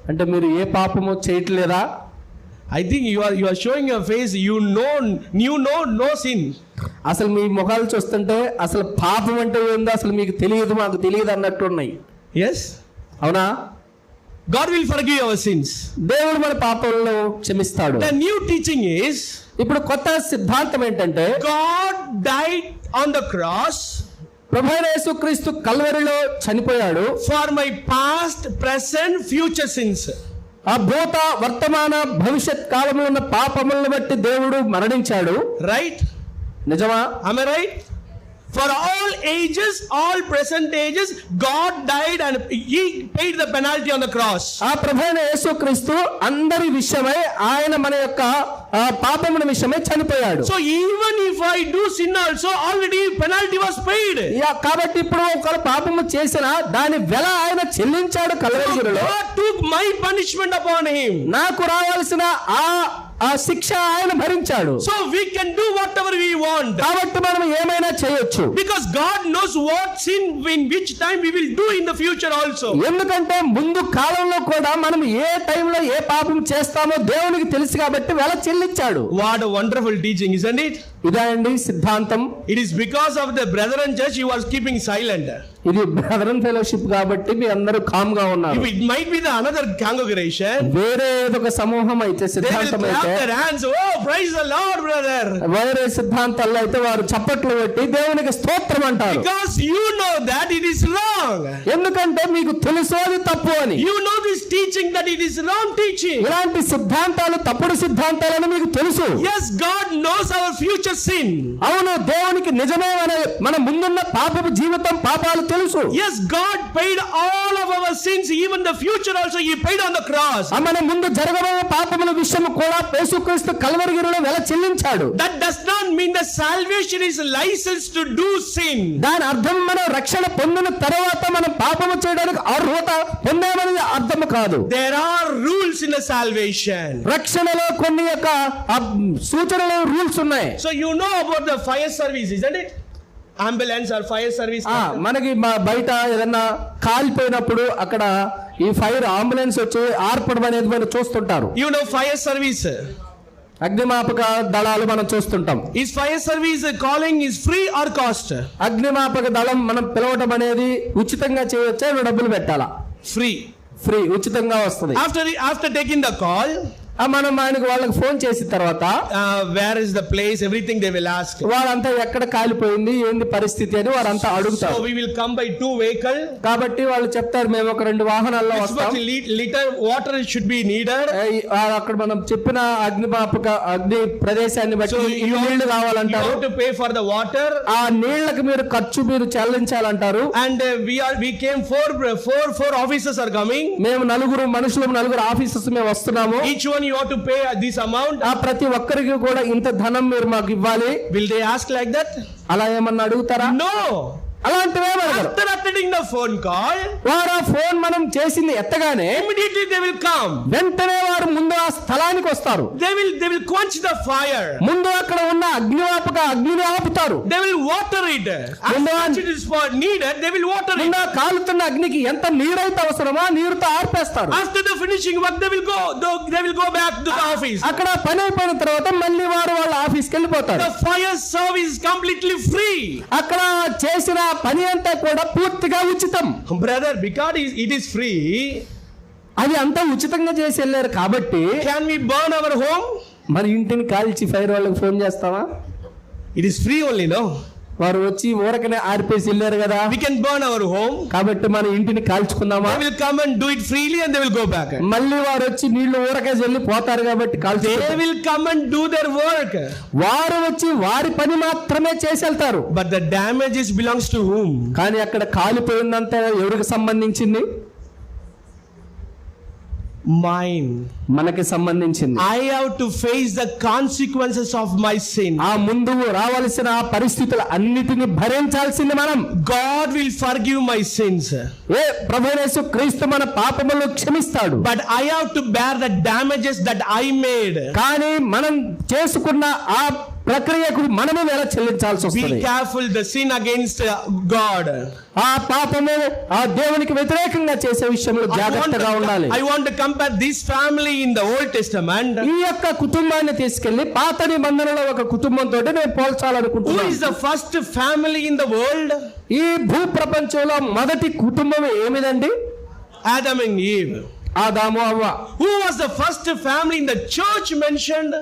Speaker 2: అంటే మీరు ఏ పాపము చేయట్లేదా?
Speaker 1: I think you are showing your face, you know no sin.
Speaker 2: అసలు మీ ముఖాలు చూస్తుంటే అసలు పాపం అంటే ఏందో అసలు మీకు తెలియదు, మాకు తెలియదు అన్నట్టు ఉన్నాయి.
Speaker 1: Yes,
Speaker 2: అవునా?
Speaker 1: God will forgive our sins.
Speaker 2: దేవుడు మన పాపలను క్షమిస్తాడు.
Speaker 1: The new teaching is,
Speaker 2: ఇప్పుడు కొత్త సిద్ధాంతం ఏంటంటే,
Speaker 1: God died on the cross
Speaker 2: ప్రభువైన యేసుక్రీస్తు కల్వరిలో చనిపోయాడు
Speaker 1: for my past, present, future sins.
Speaker 2: ఆ భూత వర్తమాన భవిష్యత్ కాలంలో ఉన్న పాపములను బట్టి దేవుడు మరణించాడు.
Speaker 1: Right?
Speaker 2: నిజమా?
Speaker 1: Am I right? For all ages, all present ages, God died and He paid the penalty on the cross.
Speaker 2: ఆ ప్రభువైన యేసుక్రీస్తు అందరి విషయమై ఆయన మన యొక్క పాపముల విషయమై చనిపోయాడు.
Speaker 1: So even if I do sin also, already penalty was paid.
Speaker 2: కాబట్టి ఇప్పుడు ఒకవేళ పాపము చేసినా దాని వెల ఆయన చెల్లించాడు కల్వరిలో.
Speaker 1: God took my punishment upon Him.
Speaker 2: నాకు రావాల్సిన ఆ శిక్ష ఆయన భరించాడు.
Speaker 1: So we can do whatever we want.
Speaker 2: కాబట్టి మనం ఏమైనా చేయొచ్చు.
Speaker 1: Because God knows what sin in which time we will do in the future also.
Speaker 2: ఎందుకంటే ముందు కాలంలో కూడా మనం ఏ టైంలో ఏ పాపం చేస్తామో దేవునికి తెలుసు కాబట్టి వెల చెల్లించాడు.
Speaker 1: What a wonderful teaching, isn't it?
Speaker 2: ఇదే అండి సిద్ధాంతం.
Speaker 1: It is because of the brethren church he was keeping silent.
Speaker 2: ఇది బ్రదరన్ ఫెలోషిప్ కాబట్టి మీ అందరూ కామ్ గా ఉన్నారు.
Speaker 1: If it might be the another congregation,
Speaker 2: వేరే ఒక సమూహం అయితే
Speaker 1: they will
Speaker 2: సిద్ధాంతం
Speaker 1: clap
Speaker 2: అయితే
Speaker 1: their hands. Oh, praise the Lord, brother.
Speaker 2: వేరే సిద్ధాంతాల్లో అయితే వారు చప్పట్లు పెట్టి దేవునికి స్తోత్రం అంటారు.
Speaker 1: Because you know that it is wrong.
Speaker 2: ఎందుకంటే మీకు తెలుసు అది తప్పు అని.
Speaker 1: You know this teaching that it is wrong teaching.
Speaker 2: ఇలాంటి సిద్ధాంతాలు తప్పుడు సిద్ధాంతాలని మీకు తెలుసు.
Speaker 1: Yes, God knows our future sin.
Speaker 2: అవును, దేవునికి నిజమే మన ముందున్న పాపపు జీవితం, పాపాలు తెలుసు.
Speaker 1: Yes, God paid all of our sins, even the future also He paid on the cross.
Speaker 2: మన ముందు జరగబోయే పాపముల విషయం కూడా యేసుక్రీస్తు కల్వరిగిరిలో వెల చెల్లించాడు.
Speaker 1: That does not mean that salvation is a license to do sin.
Speaker 2: దాని అర్థం మనం రక్షణ పొందిన తర్వాత మనం పాపము చేయడానికి అర్హత పొందామని అర్థం కాదు.
Speaker 1: There are rules in the salvation.
Speaker 2: రక్షణలో కొన్ని యొక్క సూచనలు, రూల్స్ ఉన్నాయి.
Speaker 1: So you know about the fire service, isn't it? Ambulance or fire service.
Speaker 2: మనకి బయట ఏదన్నా కాలిపోయినప్పుడు అక్కడ ఈ ఫైర్ అంబులెన్స్ వచ్చి ఆర్పడం అనేది మనం చూస్తుంటారు.
Speaker 1: You know fire service.
Speaker 2: అగ్నిమాపక దళాలు మనం చూస్తుంటాం.
Speaker 1: Is fire service calling is free or cost?
Speaker 2: అగ్నిమాపక దళం మనం పిలవటం అనేది ఉచితంగా చేయవచ్చా, డబ్బులు పెట్టాలా? ఫ్రీ, ఉచితంగా వస్తుంది.
Speaker 1: After taking the call,
Speaker 2: మనం వాళ్ళకి ఫోన్ చేసిన తర్వాత
Speaker 1: where is the place, everything they will ask.
Speaker 2: వారంతా ఎక్కడ కాలిపోయింది, ఏంది పరిస్థితి అని వారంతా అడుగుతారు.
Speaker 1: So we will come by 2 vehicles.
Speaker 2: కాబట్టి వాళ్ళు చెప్తారు, మేము ఒక 2 వాహనాల్లో వస్తాం.
Speaker 1: Liter water should be needed.
Speaker 2: అక్కడ మనం చెప్పిన అగ్ని ప్రదేశాన్ని బట్టి నీళ్లు కావాలంటారు.
Speaker 1: You have to pay for the water.
Speaker 2: ఆ నీళ్లకు మీరు చెల్లించాలంటారు.
Speaker 1: And we came four officers are coming.
Speaker 2: మేము 4 ఆఫీసర్స్ మేము వస్తున్నాము.
Speaker 1: Each one you have to pay this amount.
Speaker 2: ఆ ప్రతి ఒక్కరికి కూడా ఇంత ధనం మీరు మాకు ఇవ్వాలి.
Speaker 1: Will they ask like that?
Speaker 2: అలా ఏమన్నా అడుగుతారా?
Speaker 1: No.
Speaker 2: అలాంటివే అడగరు.
Speaker 1: After attending the phone call,
Speaker 2: వారు ఆ ఫోన్ మనం చేసింది ఎత్తగానే
Speaker 1: immediately they will come.
Speaker 2: వెంటనే వారు ముందు ఆ స్థలానికి వస్తారు.
Speaker 1: They will quench the fire.
Speaker 2: ముందు అక్కడ ఉన్న అగ్నిని ఆపుతారు.
Speaker 1: They will water it. As it is for needed, they will water it.
Speaker 2: ముందు కాలుతున్న అగ్నికి ఎంత నీరైతే అవసరమో నీరుతో ఆర్పేస్తారు.
Speaker 1: After the finishing work, they will go back to the office.
Speaker 2: అక్కడ పని అయిపోయిన తర్వాత మళ్ళీ వాళ్ళ ఆఫీస్కి వెళ్ళిపోతారు.
Speaker 1: The fire service is completely free.
Speaker 2: అక్కడ చేసిన పని అంతా కూడా పూర్తిగా ఉచితం.
Speaker 1: Brother, because it is free,
Speaker 2: అది అంతా ఉచితంగా చేసి వెళ్ళారు కాబట్టి
Speaker 1: can we burn our home?
Speaker 2: మరి ఇంటిని కాల్చి ఫైర్ వాళ్ళకి ఫోన్ చేస్తావా?
Speaker 1: It is free only, no?
Speaker 2: వారు వచ్చి ఊరకనే ఆర్పేసి వెళ్ళారు కదా.
Speaker 1: We can burn our home.
Speaker 2: కాబట్టి మన ఇంటిని కాల్చుకుందామా?
Speaker 1: They will come and do it freely and they will go back.
Speaker 2: మళ్ళీ వారు వచ్చి నీళ్లు ఊరకేసి వెళ్ళి పోతారు కాబట్టి కాల్చు.
Speaker 1: They will come and do their work.
Speaker 2: వారు వచ్చి వారి పని మాత్రమే చేసి వెళ్తారు.
Speaker 1: But the damages belongs to whom?
Speaker 2: కానీ అక్కడ కాలిపోయిందంతా ఎవరికి సంబంధించింది?
Speaker 1: Mine.
Speaker 2: మనకి సంబంధించింది.
Speaker 1: I have to face the consequences of my sin.
Speaker 2: ఆ ముందు రావాల్సిన పరిస్థితులు అన్నిటిని భరించాల్సింది మనం.
Speaker 1: God will forgive my sins.
Speaker 2: ప్రభువైన యేసుక్రీస్తు మన పాపములను క్షమిస్తాడు.
Speaker 1: But I have to bear the damages that I made.
Speaker 2: కానీ మనం చేసుకున్న ఆ ప్రక్రియకు మనము వేల చెల్లించాల్సి వస్తుంది.
Speaker 1: Be careful the sin against God.
Speaker 2: ఆ పాపము ఆ దేవునికి వ్యతిరేకంగా చేసే విషయంలో జాగ్రత్తగా ఉండాలి.
Speaker 1: I want to compare this family in the Old Testament.
Speaker 2: ఈ యొక్క కుటుంబాన్ని తీసుకెళ్లి పాత నిబంధనలో ఒక కుటుంబంతో నేను పోల్చాలనుకుంటున్నాను.
Speaker 1: Who is the first family in the world?
Speaker 2: ఈ భూ ప్రపంచంలో మొదటి కుటుంబం ఏమిదండి?
Speaker 1: Adam and Eve.
Speaker 2: ఆదాము అవ్వ.
Speaker 1: Who was the first family in the church mentioned?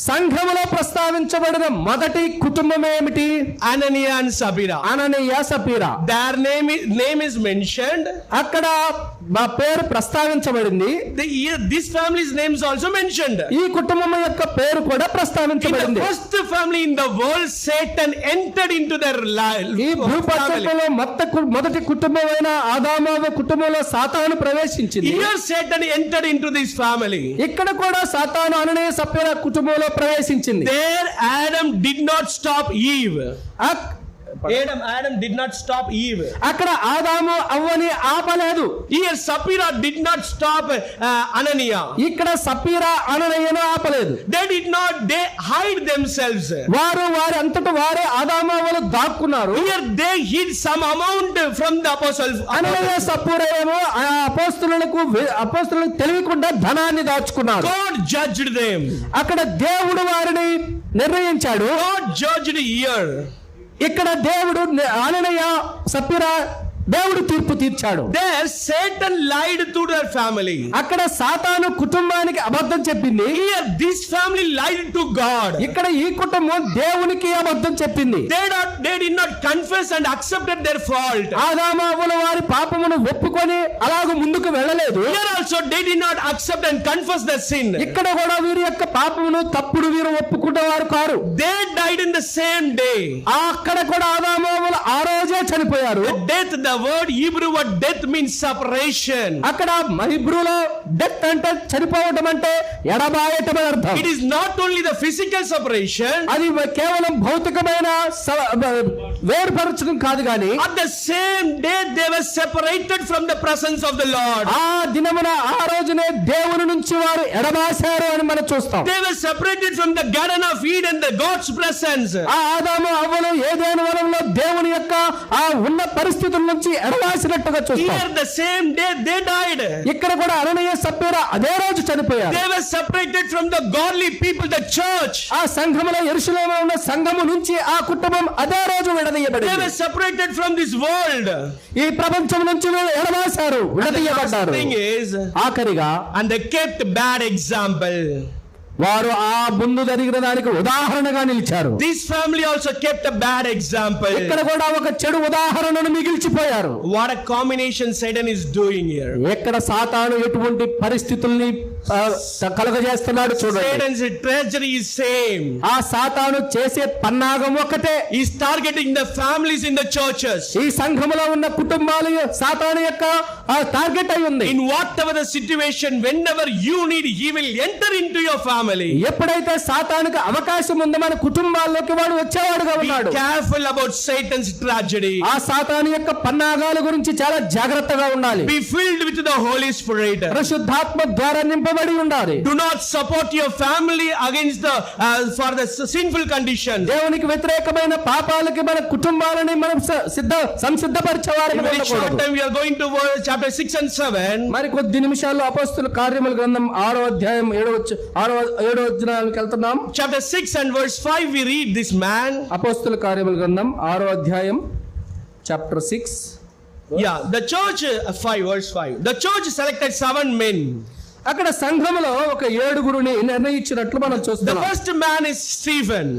Speaker 2: సంఘములో ప్రస్తావించబడిన మొదటి కుటుంబం ఏమిటి?
Speaker 1: Ananias and Sapphira.
Speaker 2: Ananias సపీరా.
Speaker 1: Their name is mentioned.
Speaker 2: అక్కడ మా పేరు ప్రస్తావించబడింది.
Speaker 1: This family's name is also mentioned.
Speaker 2: ఈ కుటుంబం యొక్క పేరు కూడా ప్రస్తావించబడింది.
Speaker 1: In the first family in the world, Satan entered into their life.
Speaker 2: ఈ భూపటంలో మొదటి కుటుంబమైన ఆదాము కుటుంబంలో సాతాను ప్రవేశించింది.
Speaker 1: Here Satan entered into this family.
Speaker 2: ఇక్కడ కూడా సాతాను అననీయ సపీరా కుటుంబంలో ప్రవేశించింది.
Speaker 1: There Adam did not stop Eve. Adam did not stop Eve.
Speaker 2: అక్కడ ఆదాము అవ్వని ఆపలేదు.
Speaker 1: Here Sapphira did not stop Ananias.
Speaker 2: ఇక్కడ సపీరా అననీయను ఆపలేదు.
Speaker 1: They hide themselves.
Speaker 2: వారి అంతట వారే ఆదాము అవ్వలు దాక్కున్నారు.
Speaker 1: Here they hid some amount from the apostles.
Speaker 2: అననీయ సపీరా ఏమో అపోస్తలులకు తెలియకుండా ధనాన్ని దాచుకున్నారు.
Speaker 1: God judged them.
Speaker 2: అక్కడ దేవుడు వారిని నిర్ణయించాడు.
Speaker 1: God judged here.
Speaker 2: ఇక్కడ దేవుడు అననీయ సపీరా దేవుడు తీర్పు తీర్చాడు.
Speaker 1: There Satan lied to their family.
Speaker 2: అక్కడ సాతాను కుటుంబానికి అబద్ధం చెప్పింది.
Speaker 1: Here this family lied to God.
Speaker 2: ఇక్కడ ఈ కుటుంబం దేవునికి అబద్ధం చెప్పింది.
Speaker 1: They did not confess and accepted their fault.
Speaker 2: ఆదాము అవ్వల వారి పాపమును ఒప్పుకొని అలాగ ముందుకు వెళ్ళలేదు.
Speaker 1: Here also they did not accept and confess their sin.
Speaker 2: ఇక్కడ కూడా వీరి యొక్క పాపమును తప్పుడు వీరు ఒప్పుకునేవారు car.
Speaker 1: They died in the same day.
Speaker 2: అక్కడ కూడా ఆదాము అవ్వలు ఆ రోజే చనిపోయారు.
Speaker 1: The word Hebrew word death means separation.
Speaker 2: అక్కడ హీబ్రూలో డెత్ అంటే చనిపోవడం అంటే ఎడబాయటం అని అర్థం.
Speaker 1: It is not only the physical separation.
Speaker 2: అది కేవలం భౌతికమైన వేరుపరచడం కాదు గాని
Speaker 1: At the same day they were separated from the presence of the Lord.
Speaker 2: ఆ దినమున ఆ రోజునే దేవుని నుంచి వారు ఎడబాశారు అని మనం చూస్తాం.
Speaker 1: They were separated from the Garden of Eden, the God's presence.
Speaker 2: ఆ ఆదాము అవ్వలు ఏదైనా వనంలో దేవుని యొక్క ఆ ఉన్న పరిస్థితుల నుంచి ఎడబాసినట్టుగా చూస్తాం.
Speaker 1: Here the same day they died.
Speaker 2: ఇక్కడ కూడా అననీయ సప్పీరా అదే రోజు చనిపోయారు.
Speaker 1: They were separated from the godly people, the church.
Speaker 2: ఆ సంఘములో యెరూషలేములో ఉన్న సంఘము నుంచి ఆ కుటుంబం అదే రోజు
Speaker 1: They
Speaker 2: విడదీయబడింది.
Speaker 1: were separated from this world.
Speaker 2: ఈ ప్రపంచం నుంచి వీళ్ళు ఎడబాశారు, విడదీయబడ్డారు.
Speaker 1: The thing is,
Speaker 2: ఆఖరిగా
Speaker 1: and they kept bad example.
Speaker 2: వారు ఆ ముందు జరిగిన దానికి ఉదాహరణగా నిలిచారు.
Speaker 1: This family also kept a bad example.
Speaker 2: ఇక్కడ కూడా ఒక చెడు ఉదాహరణను మిగిల్చిపోయారు.
Speaker 1: What a combination Satan is doing here.
Speaker 2: ఎక్కడ సాతాను ఎటువంటి పరిస్థితుల్ని కలుగజేస్తున్నాడు చూడండి.
Speaker 1: Satan's treachery is same.
Speaker 2: ఆ సాతాను చేసే పన్నాగం ఒకటే.
Speaker 1: He is targeting the families in the churches.
Speaker 2: ఈ సంఘములో ఉన్న కుటుంబాలు సాతాను యొక్క టార్గెట్ అయి ఉంది.
Speaker 1: In whatever the situation, whenever you need, he will enter into your family.
Speaker 2: ఎప్పుడైతే సాతానుకు అవకాశం ఉందో మన కుటుంబాల్లోకి వాడు వచ్చేవాడుగా
Speaker 1: Be
Speaker 2: ఉన్నాడు.
Speaker 1: careful about Satan's tragedy.
Speaker 2: ఆ సాతాను యొక్క పన్నాగాల గురించి చాలా జాగ్రత్తగా ఉండాలి.
Speaker 1: Be filled with the Holy Spirit.
Speaker 2: పరిశుద్ధాత్మ ద్వారా నింపబడి ఉండాలి.
Speaker 1: Do not support your family against the for the sinful conditions.
Speaker 2: దేవునికి వ్యతిరేకమైన పాపాలకి మన కుటుంబాలని మనం సంసిద్ధపరిచేవారు.
Speaker 1: In very short time we are going to chapter 6 and 7.
Speaker 2: మరి కొద్ది నిమిషాల్లో అపోస్తుల కార్యముల గ్రంథం 6వ అధ్యాయం 7వ వచనానికి వెళ్తున్నాం.
Speaker 1: Chapter 6 and verse 5 we read this man.
Speaker 2: అపోస్తుల కార్యముల గ్రంథం 6వ అధ్యాయం chapter 6.
Speaker 1: Yeah, the church 5 verse 5. The church selected 7 men.
Speaker 2: అక్కడ సంఘములో ఒక 7గురిని నిర్ణయించినట్లు మనం
Speaker 1: The
Speaker 2: చూస్తున్నాం.
Speaker 1: first man is Stephen.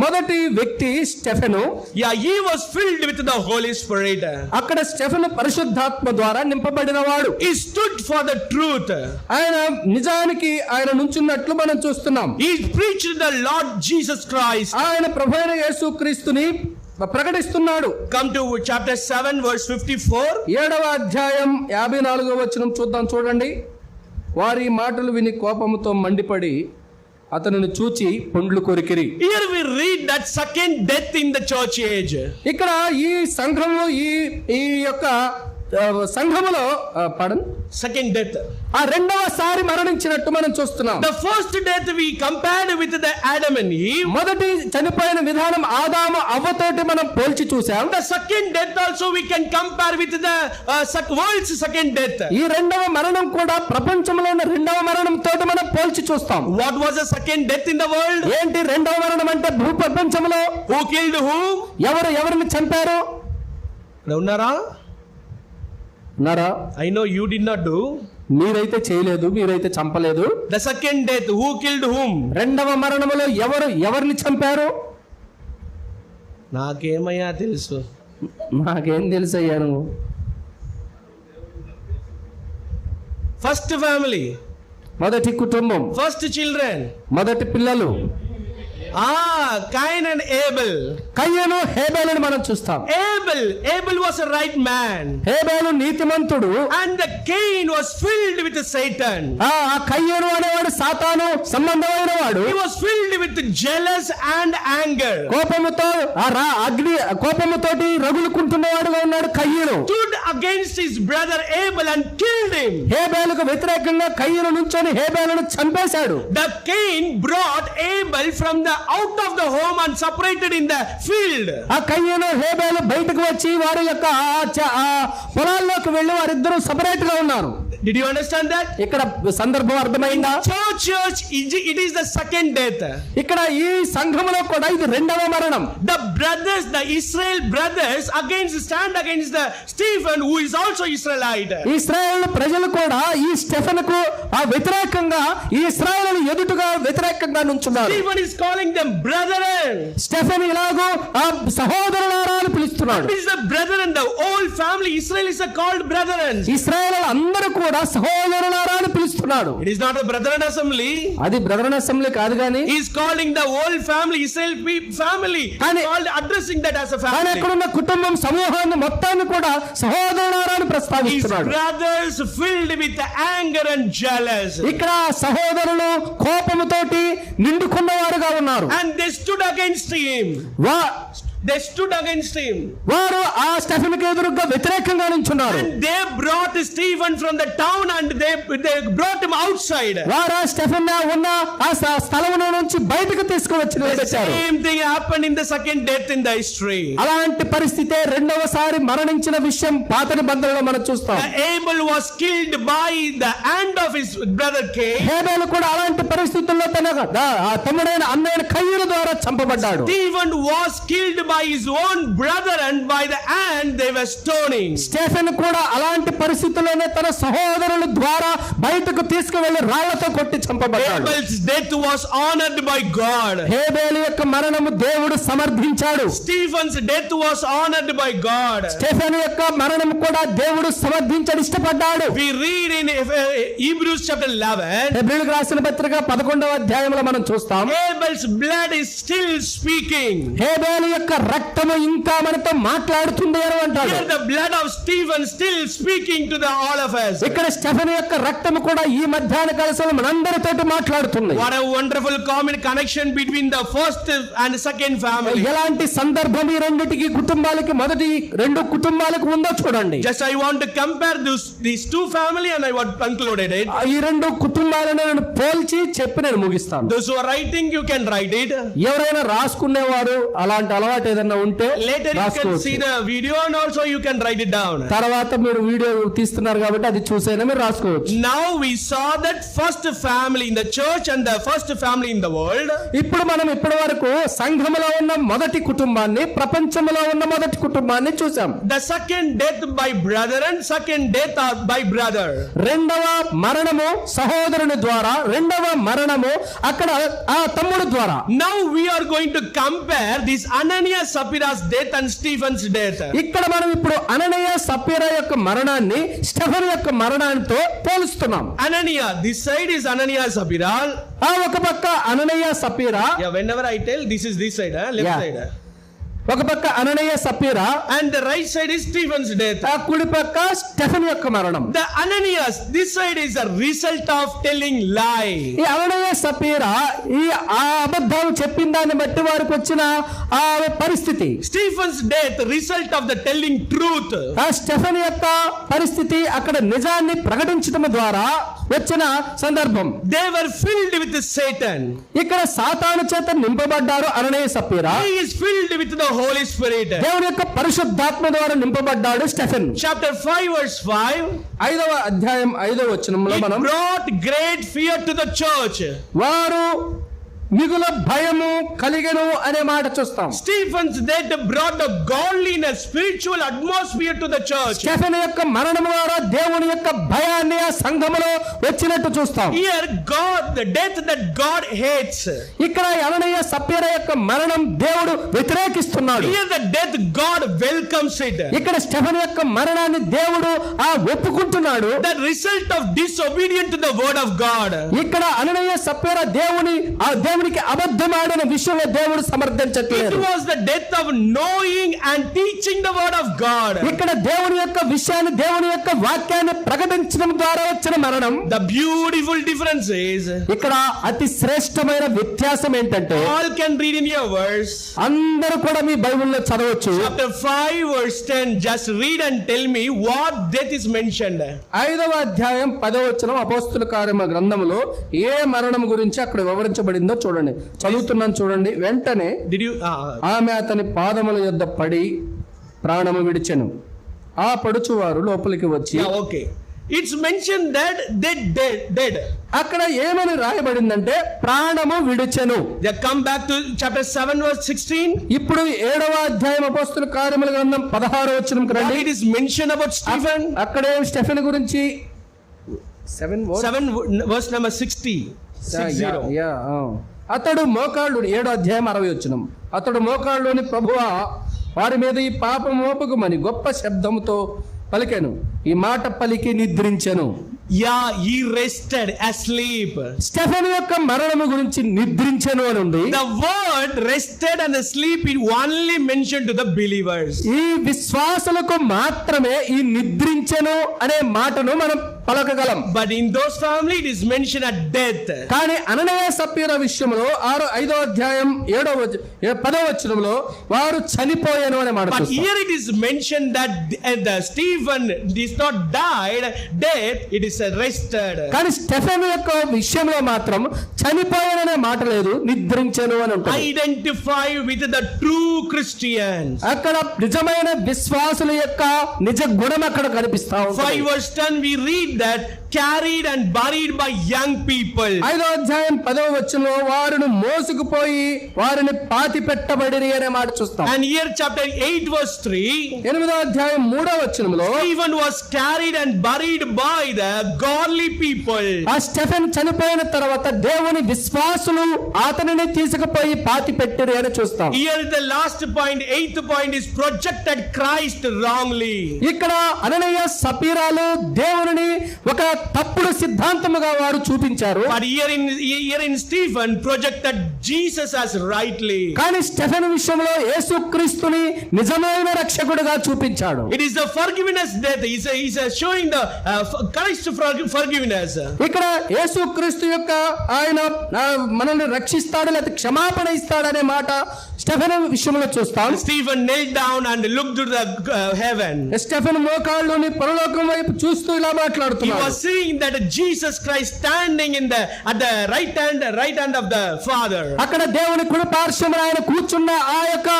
Speaker 2: మొదటి వ్యక్తి Stephen.
Speaker 1: Yeah, he was filled with the Holy Spirit.
Speaker 2: అక్కడ స్టెఫెను పరిశుద్ధాత్మ ద్వారా నింపబడినవాడు.
Speaker 1: He stood for the truth.
Speaker 2: ఆయన నిజానికి ఆయన నుంచున్నట్లు మనం చూస్తున్నాం.
Speaker 1: He preached the Lord Jesus Christ.
Speaker 2: ఆయన ప్రభువైన యేసుక్రీస్తుని ప్రకటిస్తున్నాడు.
Speaker 1: Come to chapter 7 verse 54.
Speaker 2: 7వ అధ్యాయం 54వ వచనం చూద్దాం చూడండి. వారి మాటలు విని కోపముతో మండిపడి అతనిని చూచి పండ్లు కొరికిరి.
Speaker 1: Here we read that second death in the church age.
Speaker 2: ఇక్కడ ఈ సంఘము ఈ యొక్క సంఘములో
Speaker 1: Second death.
Speaker 2: ఆ రెండవసారి మరణించినట్టు మనం చూస్తున్నాం.
Speaker 1: The first death we compared with the Adam and Eve.
Speaker 2: మొదటి చనిపోయిన విధానం ఆదాము అవ్వతోటి మనం పోల్చి చూసాం.
Speaker 1: The second death also we can compare with the world's second death.
Speaker 2: ఈ రెండవ మరణం కూడా ప్రపంచంలో ఉన్న రెండవ మరణం తోటి మనం పోల్చి చూస్తాం.
Speaker 1: What was the second death in the world?
Speaker 2: ఏంటి రెండవ మరణం అంటే భూ ప్రపంచంలో
Speaker 1: Who killed whom?
Speaker 2: ఎవరిని చంపారు?
Speaker 1: ఉన్నారా? I know you did not do.
Speaker 2: మీరైతే చేయలేదు, మీరైతే చంపలేదు.
Speaker 1: The second death, who killed whom?
Speaker 2: రెండవ మరణములో ఎవరిని చంపారు?
Speaker 1: నాకేమయ్యా తెలుసు.
Speaker 2: నాకేం తెలుసయ్యా నువ్వు.
Speaker 1: First family,
Speaker 2: మొదటి కుటుంబం,
Speaker 1: first children.
Speaker 2: మొదటి పిల్లలు.
Speaker 1: Cain and Abel.
Speaker 2: కయ్యను హేబేలుని మనం చూస్తాం.
Speaker 1: Abel was a right man.
Speaker 2: హేబేలు నీతిమంతుడు.
Speaker 1: And the Cain was filled with Satan.
Speaker 2: ఆ కయ్యను అనేవాడు సాతాను సంబంధమైన వాడు.
Speaker 1: He was filled with jealous and anger.
Speaker 2: కోపముతో కోపముతోటి రగులుకుంటున్నవాడుగా ఉన్నాడు కయ్యను.
Speaker 1: Stood against his brother Abel and killed him.
Speaker 2: హేబేలుకు వ్యతిరేకంగా కయ్యను నుంచొని హేబేలును చంపేశాడు.
Speaker 1: The Cain brought Abel from the out of the home and separated in the field.
Speaker 2: ఆ కయ్యను హేబేలు బయటకు వచ్చి వారి యొక్క పొలాల్లోకి వెళ్లి వారిద్దరూ సెపరేట్ గా ఉన్నారు.
Speaker 1: Did you understand that?
Speaker 2: ఇక్కడ సందర్భం అర్థమైందా?
Speaker 1: Church, it is the second death.
Speaker 2: ఇక్కడ ఈ సంఘములో కూడా ఇది రెండవ మరణం.
Speaker 1: The brothers, the Israel brothers stand against the Stephen, who is also Israelite.
Speaker 2: ఇశ్రాయేలు ప్రజలు కూడా ఈ స్టెఫెనుకు వ్యతిరేకంగా ఈ ఇశ్రాయేలు ఎదుటగా వ్యతిరేకంగా నుంచున్నారు.
Speaker 1: Stephen is calling them brethren.
Speaker 2: Stephen ఇలాగో ఆ సహోదరులారా అని పిలుస్తున్నాడు.
Speaker 1: It is the brethren, the whole family Israel is called brethren.
Speaker 2: ఇశ్రాయేలు అందరూ కూడా సహోదరులారా అని పిలుస్తున్నాడు.
Speaker 1: It is not a brethren assembly.
Speaker 2: అది బ్రదరన్ అసెంబ్లీ కాదు గాని
Speaker 1: He is calling the whole family Israel family. He is called addressing that as a
Speaker 2: ఆయన
Speaker 1: family.
Speaker 2: అక్కడ ఉన్న కుటుంబం సమూహాన్ని మొత్తాన్ని కూడా సహోదరులారా అని
Speaker 1: His
Speaker 2: ప్రస్తావిస్తున్నాడు.
Speaker 1: brothers filled with anger and jealous.
Speaker 2: ఇక్కడ సహోదరులు కోపముతోటి నిండుకున్నవారుగా ఉన్నారు.
Speaker 1: And they stood against him. They stood against him.
Speaker 2: వారు ఆ స్టెఫెనుకు ఎదురుగా వ్యతిరేకంగా నించున్నారు.
Speaker 1: And they brought Stephen from the town and they brought him outside.
Speaker 2: వారు ఆ స్టెఫెన్ ఉన్న ఆ స్థలములో నుంచి బయటకు తీసుకువచ్చి నిలబెట్టారు.
Speaker 1: Same thing happened in the second death in the history.
Speaker 2: అలాంటి పరిస్థితే రెండవసారి మరణించిన విషయం పాత నిబంధనలో మనం చూస్తాం.
Speaker 1: Abel was killed by the hand of his brother Cain.
Speaker 2: హేబేలు కూడా అలాంటి పరిస్థితుల్లో తన తమ్ముడైన అన్నయ్య కయ్యూరు ద్వారా చంపబడ్డాడు.
Speaker 1: Stephen was killed by his own brother and by the hand they were stoning.
Speaker 2: Stephen కూడా అలాంటి పరిస్థితుల్లోనే తన సహోదరుల ద్వారా బయటకు తీసుకువెళ్లి రాళ్లతో కొట్టి చంపబడ్డాడు.
Speaker 1: Abel's death was honored by God.
Speaker 2: హేబేలు యొక్క మరణము దేవుడు సమర్థించాడు.
Speaker 1: Stephen's death was honored by God.
Speaker 2: Stephen యొక్క మరణము కూడా దేవుడు సమర్థించడం ఇష్టపడ్డాడు.
Speaker 1: We read in Hebrews chapter 11.
Speaker 2: హెబ్రీయులకు రాసిన పత్రిక 11వ అధ్యాయంలో మనం చూస్తాం.
Speaker 1: Abel's blood is still speaking.
Speaker 2: హేబేలు యొక్క రక్తము ఇంకా మనతో మాట్లాడుతుంది అని అంటాడు.
Speaker 1: Here the blood of Stephen still speaking to all of us.
Speaker 2: ఇక్కడ స్టెఫెన్ యొక్క రక్తము కూడా ఈ మధ్యాహ్న కాలంలో మనందరితోటి మాట్లాడుతుంది.
Speaker 1: What a wonderful common connection between the first and second family.
Speaker 2: ఎలాంటి సందర్భం ఈ రెండిటికి కుటుంబాలకి మొదటి రెండు కుటుంబాలకు ఉందో చూడండి.
Speaker 1: Just I want to compare these two family and I want concluded it.
Speaker 2: ఈ రెండు కుటుంబాలను నేను పోల్చి చెప్పి నేను ముగిస్తాను.
Speaker 1: Those who are writing, you can write it.
Speaker 2: ఎవరైనా రాసుకునేవారు అలాంటి అలవాటు ఏదైనా ఉంటే
Speaker 1: Later you can see the video and also you can write it down.
Speaker 2: తర్వాత మీరు వీడియో తీస్తున్నారు కాబట్టి అది చూసైనా మీరు రాసుకోవచ్చు.
Speaker 1: Now we saw that first family in the church and the first family in the world.
Speaker 2: ఇప్పుడు మనం ఇప్పటి వరకు సంఘములో ఉన్న మొదటి కుటుంబాన్ని ప్రపంచంలో ఉన్న మొదటి కుటుంబాన్ని చూసాం.
Speaker 1: The second death by brother and second death by brother.
Speaker 2: రెండవ మరణము సహోదరుని ద్వారా, రెండవ మరణము అక్కడ ఆ తమ్ముడు ద్వారా.
Speaker 1: Now we are going to compare this Ananias Sapphira's death and Stephen's death.
Speaker 2: ఇక్కడ మనం ఇప్పుడు అననీయ సప్పీరా యొక్క మరణాన్ని స్టెఫెన్ యొక్క మరణాంతో పోలుస్తున్నాం.
Speaker 1: Ananias, this side is Ananias Sapphira.
Speaker 2: ఆ ఒక పక్క అననీయ Sapphira,
Speaker 1: Yeah, whenever I tell, this is this side, left
Speaker 2: Yeah.
Speaker 1: side.
Speaker 2: ఒక పక్క అననీయ Sapphira,
Speaker 1: And the right side is Stephen's death.
Speaker 2: ఆ కుడి పక్క స్టెఫెన్ యొక్క మరణం.
Speaker 1: The Ananias, this side is a result of telling lie.
Speaker 2: ఈ అననీయ Sapphira ఈ అబద్ధం చెప్పిన దాన్ని బట్టి వారికి వచ్చిన ఆ పరిస్థితి.
Speaker 1: Stephen's death, result of the telling truth.
Speaker 2: ఆ స్టెఫెన్ యొక్క పరిస్థితి అక్కడ నిజాన్ని ప్రకటించడం ద్వారా వచ్చిన సందర్భం.
Speaker 1: They were filled with Satan.
Speaker 2: ఇక్కడ సాతాను చేత నింపబడ్డారు అననీయ Sapphira.
Speaker 1: He is filled with the Holy Spirit.
Speaker 2: దేవుని యొక్క పరిశుద్ధాత్మ ద్వారా నింపబడ్డాడు స్టెఫెన్.
Speaker 1: Chapter 5 verse 5.
Speaker 2: 5వ అధ్యాయం 5వ వచనంలో
Speaker 1: It
Speaker 2: మనం
Speaker 1: brought great fear to the church.
Speaker 2: వారు మిగుల భయము కలిగెను అనే మాట చూస్తాం.
Speaker 1: Stephen's death brought a godliness, spiritual atmosphere to the church.
Speaker 2: Stephen యొక్క మరణం ద్వారా దేవుని యొక్క భయాన్ని ఆ సంఘములో వచ్చినట్టు చూస్తాం.
Speaker 1: Here God, the death that God hates.
Speaker 2: ఇక్కడ అననీయ సప్పీరా యొక్క మరణం దేవుడు వ్యతిరేకిస్తున్నాడు.
Speaker 1: Here the death God welcomes it.
Speaker 2: ఇక్కడ స్టెఫెన్ యొక్క మరణాన్ని దేవుడు ఒప్పుకుంటున్నాడు.
Speaker 1: The result of disobedience to the word of God.
Speaker 2: ఇక్కడ అననీయ సప్పీరా దేవునికి అబద్ధమాడిన విషయంలో దేవుడు సమర్థించట్లేదు.
Speaker 1: It was the death of knowing and teaching the word of God.
Speaker 2: ఇక్కడ దేవుని యొక్క విషయాన్ని, దేవుని యొక్క వాక్యాన్ని ప్రకటించడం ద్వారా వచ్చిన మరణం.
Speaker 1: The beautiful difference is,
Speaker 2: ఇక్కడ అతి శ్రేష్టమైన వ్యత్యాసం ఏంటంటే,
Speaker 1: all can read in your verse.
Speaker 2: అందరూ కూడా మీ బైబిల్లో చదవచ్చు.
Speaker 1: Chapter 5 verse 10. Just read and tell me what death is mentioned.
Speaker 2: 5వ అధ్యాయం 10వ వచనం అపోస్తుల కార్యముల గ్రంథములో ఏ మరణం గురించి అక్కడ వివరించబడిందో చూడండి. చదువుతున్నాను చూడండి. వెంటనే
Speaker 1: Did you?
Speaker 2: ఆమె అతని పాదముల యొద్ద పడి ప్రాణము విడిచెను. ఆ పడుచువారు లోపలికి వచ్చి
Speaker 1: Yeah, okay. it's mentioned that they dead.
Speaker 2: అక్కడ ఏమని రాయబడిందంటే ప్రాణము విడిచెను.
Speaker 1: They come back to chapter 7 verse 16.
Speaker 2: ఇప్పుడు 7వ అధ్యాయం అపోస్తలుల కార్యముల గ్రంథం 16వ వచనంకి రండి.
Speaker 1: It is mentioned about Stephen.
Speaker 2: అక్కడే స్టెఫెన్ గురించి
Speaker 1: 7 verse number 60.
Speaker 2: అతడు మోకాళ్ళు 7వ అధ్యాయం 60వ వచనం. అతడు మోకాళ్ళుని ప్రభువా వారి మీద ఈ పాపం మోపకుమని గొప్ప శబ్దముతో పలికెను. ఈ మాట పలికి నిద్రించెను.
Speaker 1: Yeah, he rested asleep.
Speaker 2: Stephen యొక్క మరణము గురించి నిద్రించెను అని ఉంది.
Speaker 1: The word rested and asleep is only mentioned to the believers.
Speaker 2: ఈ విశ్వాసులకు మాత్రమే ఈ నిద్రించెను అనే మాటను మనం పలకగలం.
Speaker 1: But in those family it is mentioned at death.
Speaker 2: కానీ అననీయ సప్పీరా విషయంలో 5వ అధ్యాయం 10వ వచనంలో వారు చనిపోయాను అనే మాట
Speaker 1: But
Speaker 2: చూస్తాం.
Speaker 1: here it is mentioned that the Stephen is not died, death, it is rested.
Speaker 2: కానీ స్టెఫెను యొక్క విషయంలో మాత్రం చనిపోయాననే మాట లేదు, నిద్రించెను అని ఉంటుంది.
Speaker 1: Identify with the true Christians.
Speaker 2: అక్కడ నిజమైన విశ్వాసుల యొక్క నిజ గుణం అక్కడ కనిపిస్తా ఉంది.
Speaker 1: 5 verse 10 we read that carried and buried by young people.
Speaker 2: 5వ అధ్యాయం 10వ వచనంలో వారిని మోసుకుపోయి వారిని పాతి పెట్టబడిరి అనే మాట చూస్తాం.
Speaker 1: And here chapter 8 verse 3
Speaker 2: 8వ అధ్యాయం 3వ వచనంలో
Speaker 1: Stephen was carried and buried by the godly people.
Speaker 2: ఆ స్టెఫెన్ చనిపోయిన తర్వాత దేవుని విశ్వాసులు అతనిని తీసుకుపోయి పాతి పెట్టిరి అని చూస్తాం.
Speaker 1: Here the last point, 8th point is projected Christ wrongly.
Speaker 2: ఇక్కడ అననీయ సపీరాలు దేవుని ఒక తప్పుడు సిద్ధాంతముగా వారు చూపించారు.
Speaker 1: But here in Stephen projected Jesus as rightly.
Speaker 2: కానీ స్టెఫెన్ విషయంలో యేసుక్రీస్తుని నిజమైన రక్షకుడిగా చూపించాడు.
Speaker 1: It is the forgiveness death. He's showing the Christ forgiveness.
Speaker 2: ఇక్కడ యేసుక్రీస్తు యొక్క ఆయన మనల్ని రక్షిస్తాడు లేదా క్షమాపణ ఇస్తాడనే మాట స్టెఫెన్ విషయంలో చూస్తాం.
Speaker 1: Stephen knelt down and looked to the heaven.
Speaker 2: Stephen మోకాళ్ళలోని పరలోకం వైపు చూస్తూ ఇలా
Speaker 1: He
Speaker 2: మాట్లాడుతున్నాడు.
Speaker 1: was seeing that Jesus Christ standing at the right hand of the Father.
Speaker 2: అక్కడ దేవుని కుడి పార్శ్వమున ఆయన కూర్చున్న ఆ యొక్క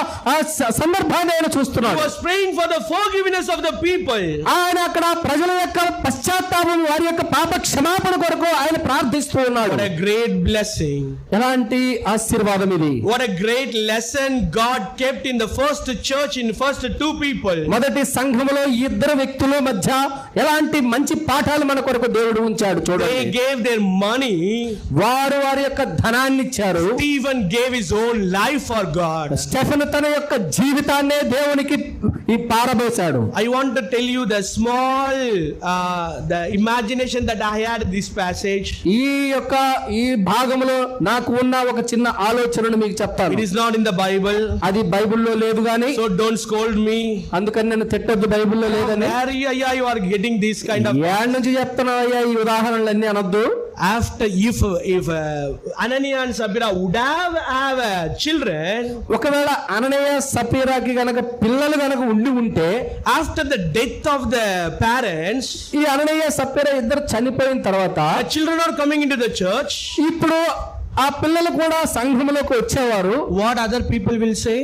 Speaker 2: సందర్భాన్ని ఆయన
Speaker 1: He
Speaker 2: చూస్తున్నాడు.
Speaker 1: was praying for the forgiveness of the people.
Speaker 2: ఆయన అక్కడ ప్రజల యొక్క పశ్చాత్తాపం వారి యొక్క పాప క్షమాపణ కొరకు ఆయన ప్రార్థిస్తూ ఉన్నాడు.
Speaker 1: What a great blessing.
Speaker 2: ఎలాంటి ఆశీర్వాదం ఇది.
Speaker 1: What a great lesson God kept in the first church, in first two people.
Speaker 2: మొదటి సంఘములో ఇద్దరు వ్యక్తుల మధ్య ఎలాంటి మంచి పాఠాలు మన కొరకు దేవుడు ఉంచాడు
Speaker 1: They
Speaker 2: చూడండి.
Speaker 1: gave their money.
Speaker 2: వారు వారి యొక్క ధనాన్ని ఇచ్చారు.
Speaker 1: Stephen gave his own life for God.
Speaker 2: Stephen తన యొక్క జీవితాన్నే దేవునికి ఈ పారబోసాడు.
Speaker 1: I want to tell you the small the imagination that I had this passage.
Speaker 2: ఈ భాగంలో నాకు ఉన్న ఒక చిన్న ఆలోచనను మీకు చెప్తాను.
Speaker 1: It is not in the Bible.
Speaker 2: అది బైబిల్లో లేదు గాని,
Speaker 1: So don't scold me.
Speaker 2: అందుకని నేను తిట్టొద్దు బైబిల్లో లేదని.
Speaker 1: Where you are getting this kind of.
Speaker 2: ఏళ్ళ నుంచి చెప్తున్నావయ్యా ఈ ఉదాహరణలన్నీ అనొద్దు.
Speaker 1: After if Ananias and Sapphira would have children,
Speaker 2: ఒకవేళ అననీయ సపీరాకి గనక పిల్లలు గనక ఉంటే
Speaker 1: after the death of the parents,
Speaker 2: ఈ అననీయ సపీరా ఇద్దరు చనిపోయిన తర్వాత
Speaker 1: the children are coming into the church.
Speaker 2: ఇప్పుడు ఆ పిల్లలు కూడా సంఘములోకి వచ్చేవారు.
Speaker 1: What other people will say?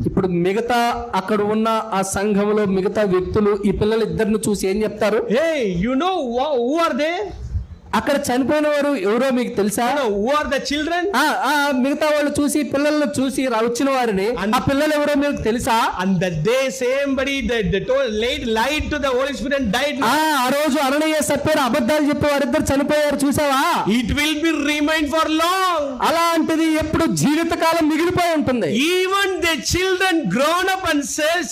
Speaker 2: ఇప్పుడు మిగతా అక్కడ ఉన్న ఆ సంఘములో మిగతా వ్యక్తులు ఈ పిల్లలు ఇద్దరిని చూసి ఏం చెప్తారు?
Speaker 1: Hey, you know who are they?
Speaker 2: అక్కడ చనిపోయిన వారు ఎవరో మీకు తెలుసా?
Speaker 1: Who are the children?
Speaker 2: మిగతా వాళ్ళు చూసి పిల్లలను చూసి వచ్చిన వారిని ఆ పిల్లలు ఎవరో మీకు తెలుసా?
Speaker 1: And that day somebody they told lied to the Holy Spirit and died.
Speaker 2: ఆ రోజు అననీయ సప్పీరా అబద్ధాలు చెప్పి వారిద్దరు చనిపోయారు చూసావా?
Speaker 1: It will be remain for long.
Speaker 2: అలాంటిది ఎప్పుడు జీవితకాలం మిగిలిపోయి ఉంటుంది.
Speaker 1: Even the children grown up and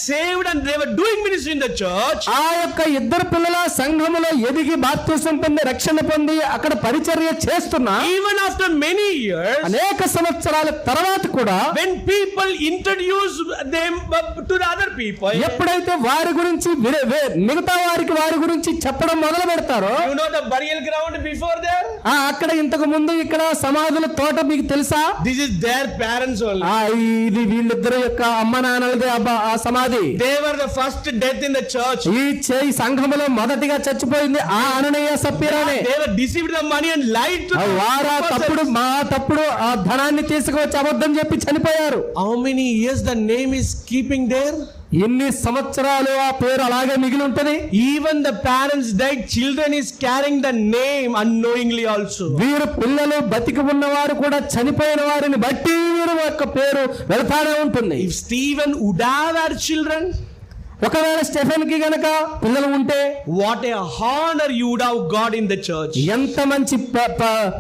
Speaker 1: saved and they were doing ministry in the church.
Speaker 2: ఆ యొక్క ఇద్దరు పిల్లల సంఘములో ఎదిగి బాప్తిసం పొంది రక్షణ పొంది అక్కడ పరిచర్య చేస్తున్నా
Speaker 1: even after many years,
Speaker 2: అనేక సంవత్సరాల తర్వాత కూడా
Speaker 1: when people introduce them to the other people,
Speaker 2: ఎప్పుడైతే వారి గురించి మిగతా వారి గురించి చెప్పడం మొదలు పెడతారో,
Speaker 1: you know the burial ground before there,
Speaker 2: అక్కడ ఇంతకు ముందు ఇక్కడ సమాధుల తోట మీకు తెలుసా?
Speaker 1: this is their parents only.
Speaker 2: ఇది వీళ్ళిద్దరు యొక్క అమ్మ నాన్నలదే ఆ సమాధి.
Speaker 1: They were the first death in the church.
Speaker 2: ఈ సంఘములో మొదటిగా చచ్చిపోయింది ఆ అననీయ సప్పీరానే.
Speaker 1: They were deceived the money and lied to
Speaker 2: వారు తప్పుడు ఆ ధనాన్ని తీసుకువచ్చి అబద్ధం చెప్పి చనిపోయారు.
Speaker 1: How many years the name is keeping there?
Speaker 2: ఎన్ని సంవత్సరాలు ఆ పేరు అలాగే మిగిలి ఉంటది.
Speaker 1: Even the parents died, children is carrying the name unknowingly also.
Speaker 2: వీరు పిల్లలు బతికి ఉన్నవారు కూడా చనిపోయిన వారిని బట్టి వీరు యొక్క పేరు వెళ్తానే ఉంటుంది.
Speaker 1: If Stephen would have had children,
Speaker 2: ఒకవేళ స్టెఫెన్ కి గనక పిల్లలు ఉంటే
Speaker 1: what a honor you would have got in the church.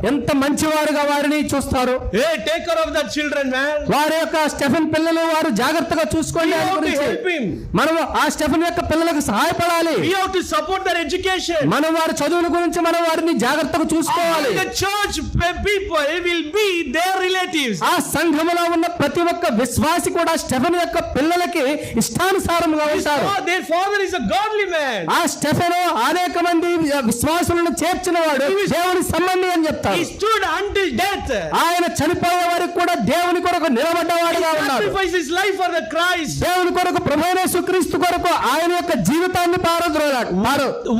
Speaker 2: ఎంత మంచివారుగా వారిని చూస్తారు.
Speaker 1: Hey, take care of that children, man.
Speaker 2: వారి యొక్క స్టెఫెన్ పిల్లలు వారు జాగ్రత్తగా చూసుకోండి.
Speaker 1: We have to help him.
Speaker 2: మనం ఆ స్టెఫెన్ యొక్క పిల్లలకు సహాయపడాలి.
Speaker 1: We have to support their education.
Speaker 2: మనం వారి చదువుల గురించి మనం వారిని జాగ్రత్తగా చూసుకోవాలి.
Speaker 1: The church people will be their relatives.
Speaker 2: ఆ సంఘములో ఉన్న ప్రతి ఒక్క విశ్వాసి కూడా స్టెఫెన్ యొక్క పిల్లలకి ఇష్టానుసారంగా ఉంటారు.
Speaker 1: Their father is a godly man.
Speaker 2: ఆ స్టెఫెను అనేక మంది విశ్వాసులను చేర్చిన వాడు, దేవుని సంబంధి అని చెప్తారు.
Speaker 1: He stood until death.
Speaker 2: ఆయన చనిపోయే వరకు కూడా దేవుని కొరకు నిలబడ్డవాడుగా ఉన్నాడు.
Speaker 1: Sacrificed his life for the Christ.
Speaker 2: దేవుని కొరకు ప్రభువైన యేసుక్రీస్తు కొరకు ఆయన యొక్క జీవితాన్ని పారద్రోలాడు.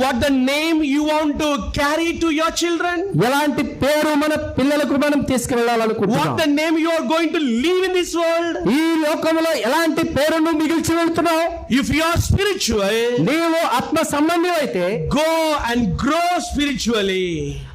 Speaker 1: What the name you want to carry to your children?
Speaker 2: ఎలాంటి పేరు మన పిల్లలకు మనం తీసుకెళ్లాలనుకుంటున్నాం?
Speaker 1: What the name you are going to leave in this world?
Speaker 2: ఈ లోకంలో ఎలాంటి పేరును మిగిల్చి వెళ్తున్నావు?
Speaker 1: If you are spiritual,
Speaker 2: నీవు ఆత్మ సంబంధి అయితే
Speaker 1: go and grow spiritually.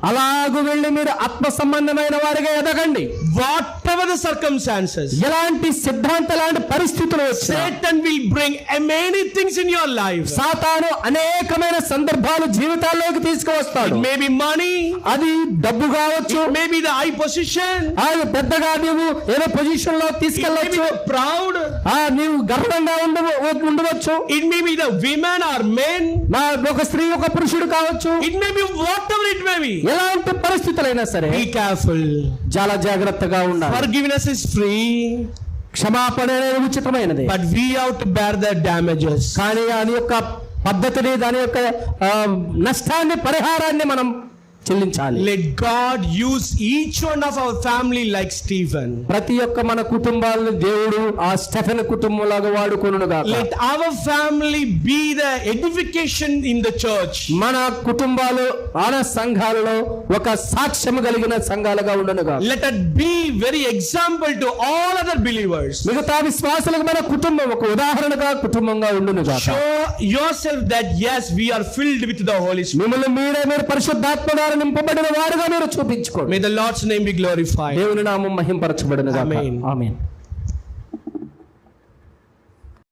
Speaker 2: అలాగు వెళ్ళి మీరు ఆత్మ సంబంధమైన వారిగా ఎదగండి.
Speaker 1: Whatever the circumstances,
Speaker 2: ఎలాంటి సిద్ధాంత లాంటి పరిస్థితులు వచ్చినా
Speaker 1: Satan will bring many things in your life.
Speaker 2: సాతాను అనేకమైన సందర్భాలు జీవితాల్లోకి తీసుకువస్తాడు.
Speaker 1: It may be money,
Speaker 2: అది డబ్బు కావచ్చు,
Speaker 1: it may be the high position,
Speaker 2: అది పెద్దగా నీవు ఏదో పొజిషన్ లో
Speaker 1: it may be
Speaker 2: తీసుకెళ్లొచ్చు,
Speaker 1: the proud,
Speaker 2: నీవు గర్వంగా ఉండవచ్చు,
Speaker 1: it may be the women or men,
Speaker 2: ఒక స్త్రీ ఒక పురుషుడు కావచ్చు,
Speaker 1: it may be whatever it may be.
Speaker 2: ఎలాంటి పరిస్థితులైనా సరే
Speaker 1: Be careful.
Speaker 2: చాలా జాగ్రత్తగా ఉండాలి.
Speaker 1: Forgiveness is free,
Speaker 2: క్షమాపణ అనేది ఉచితమైనది,
Speaker 1: but we have to bear the damages.
Speaker 2: కానీ దాని యొక్క పద్ధతిని, దాని యొక్క నష్టాన్ని, పరిహారాన్ని మనం చెల్లించాలి.
Speaker 1: Let God use each one of our family like Stephen.
Speaker 2: ప్రతి ఒక్క మన కుటుంబాలను దేవుడు ఆ స్టెఫెన్ కుటుంబంలాగా వాడుకొనును గాక.
Speaker 1: Let our family be the edification in the church.
Speaker 2: మన కుటుంబాలు మన సంఘాలలో ఒక సాక్ష్యం కలిగిన సంఘాలుగా ఉండును గాక.
Speaker 1: Let it be very example to all other believers.
Speaker 2: మిగతా విశ్వాసులకు మన కుటుంబం ఒక ఉదాహరణగా కుటుంబంగా ఉండును గాక.
Speaker 1: Show yourself that yes, we are filled with the Holy Spirit.
Speaker 2: మిమ్మల్ని మీరు పరిశుద్ధాత్మ ద్వారా నింపబడిన వారుగా మీరు చూపించుకోండి.
Speaker 1: May the Lord's name be glorified.
Speaker 2: దేవుని నామం మహింపరచబడును గాక.
Speaker 1: Amen.
Speaker 2: ఆమేన్.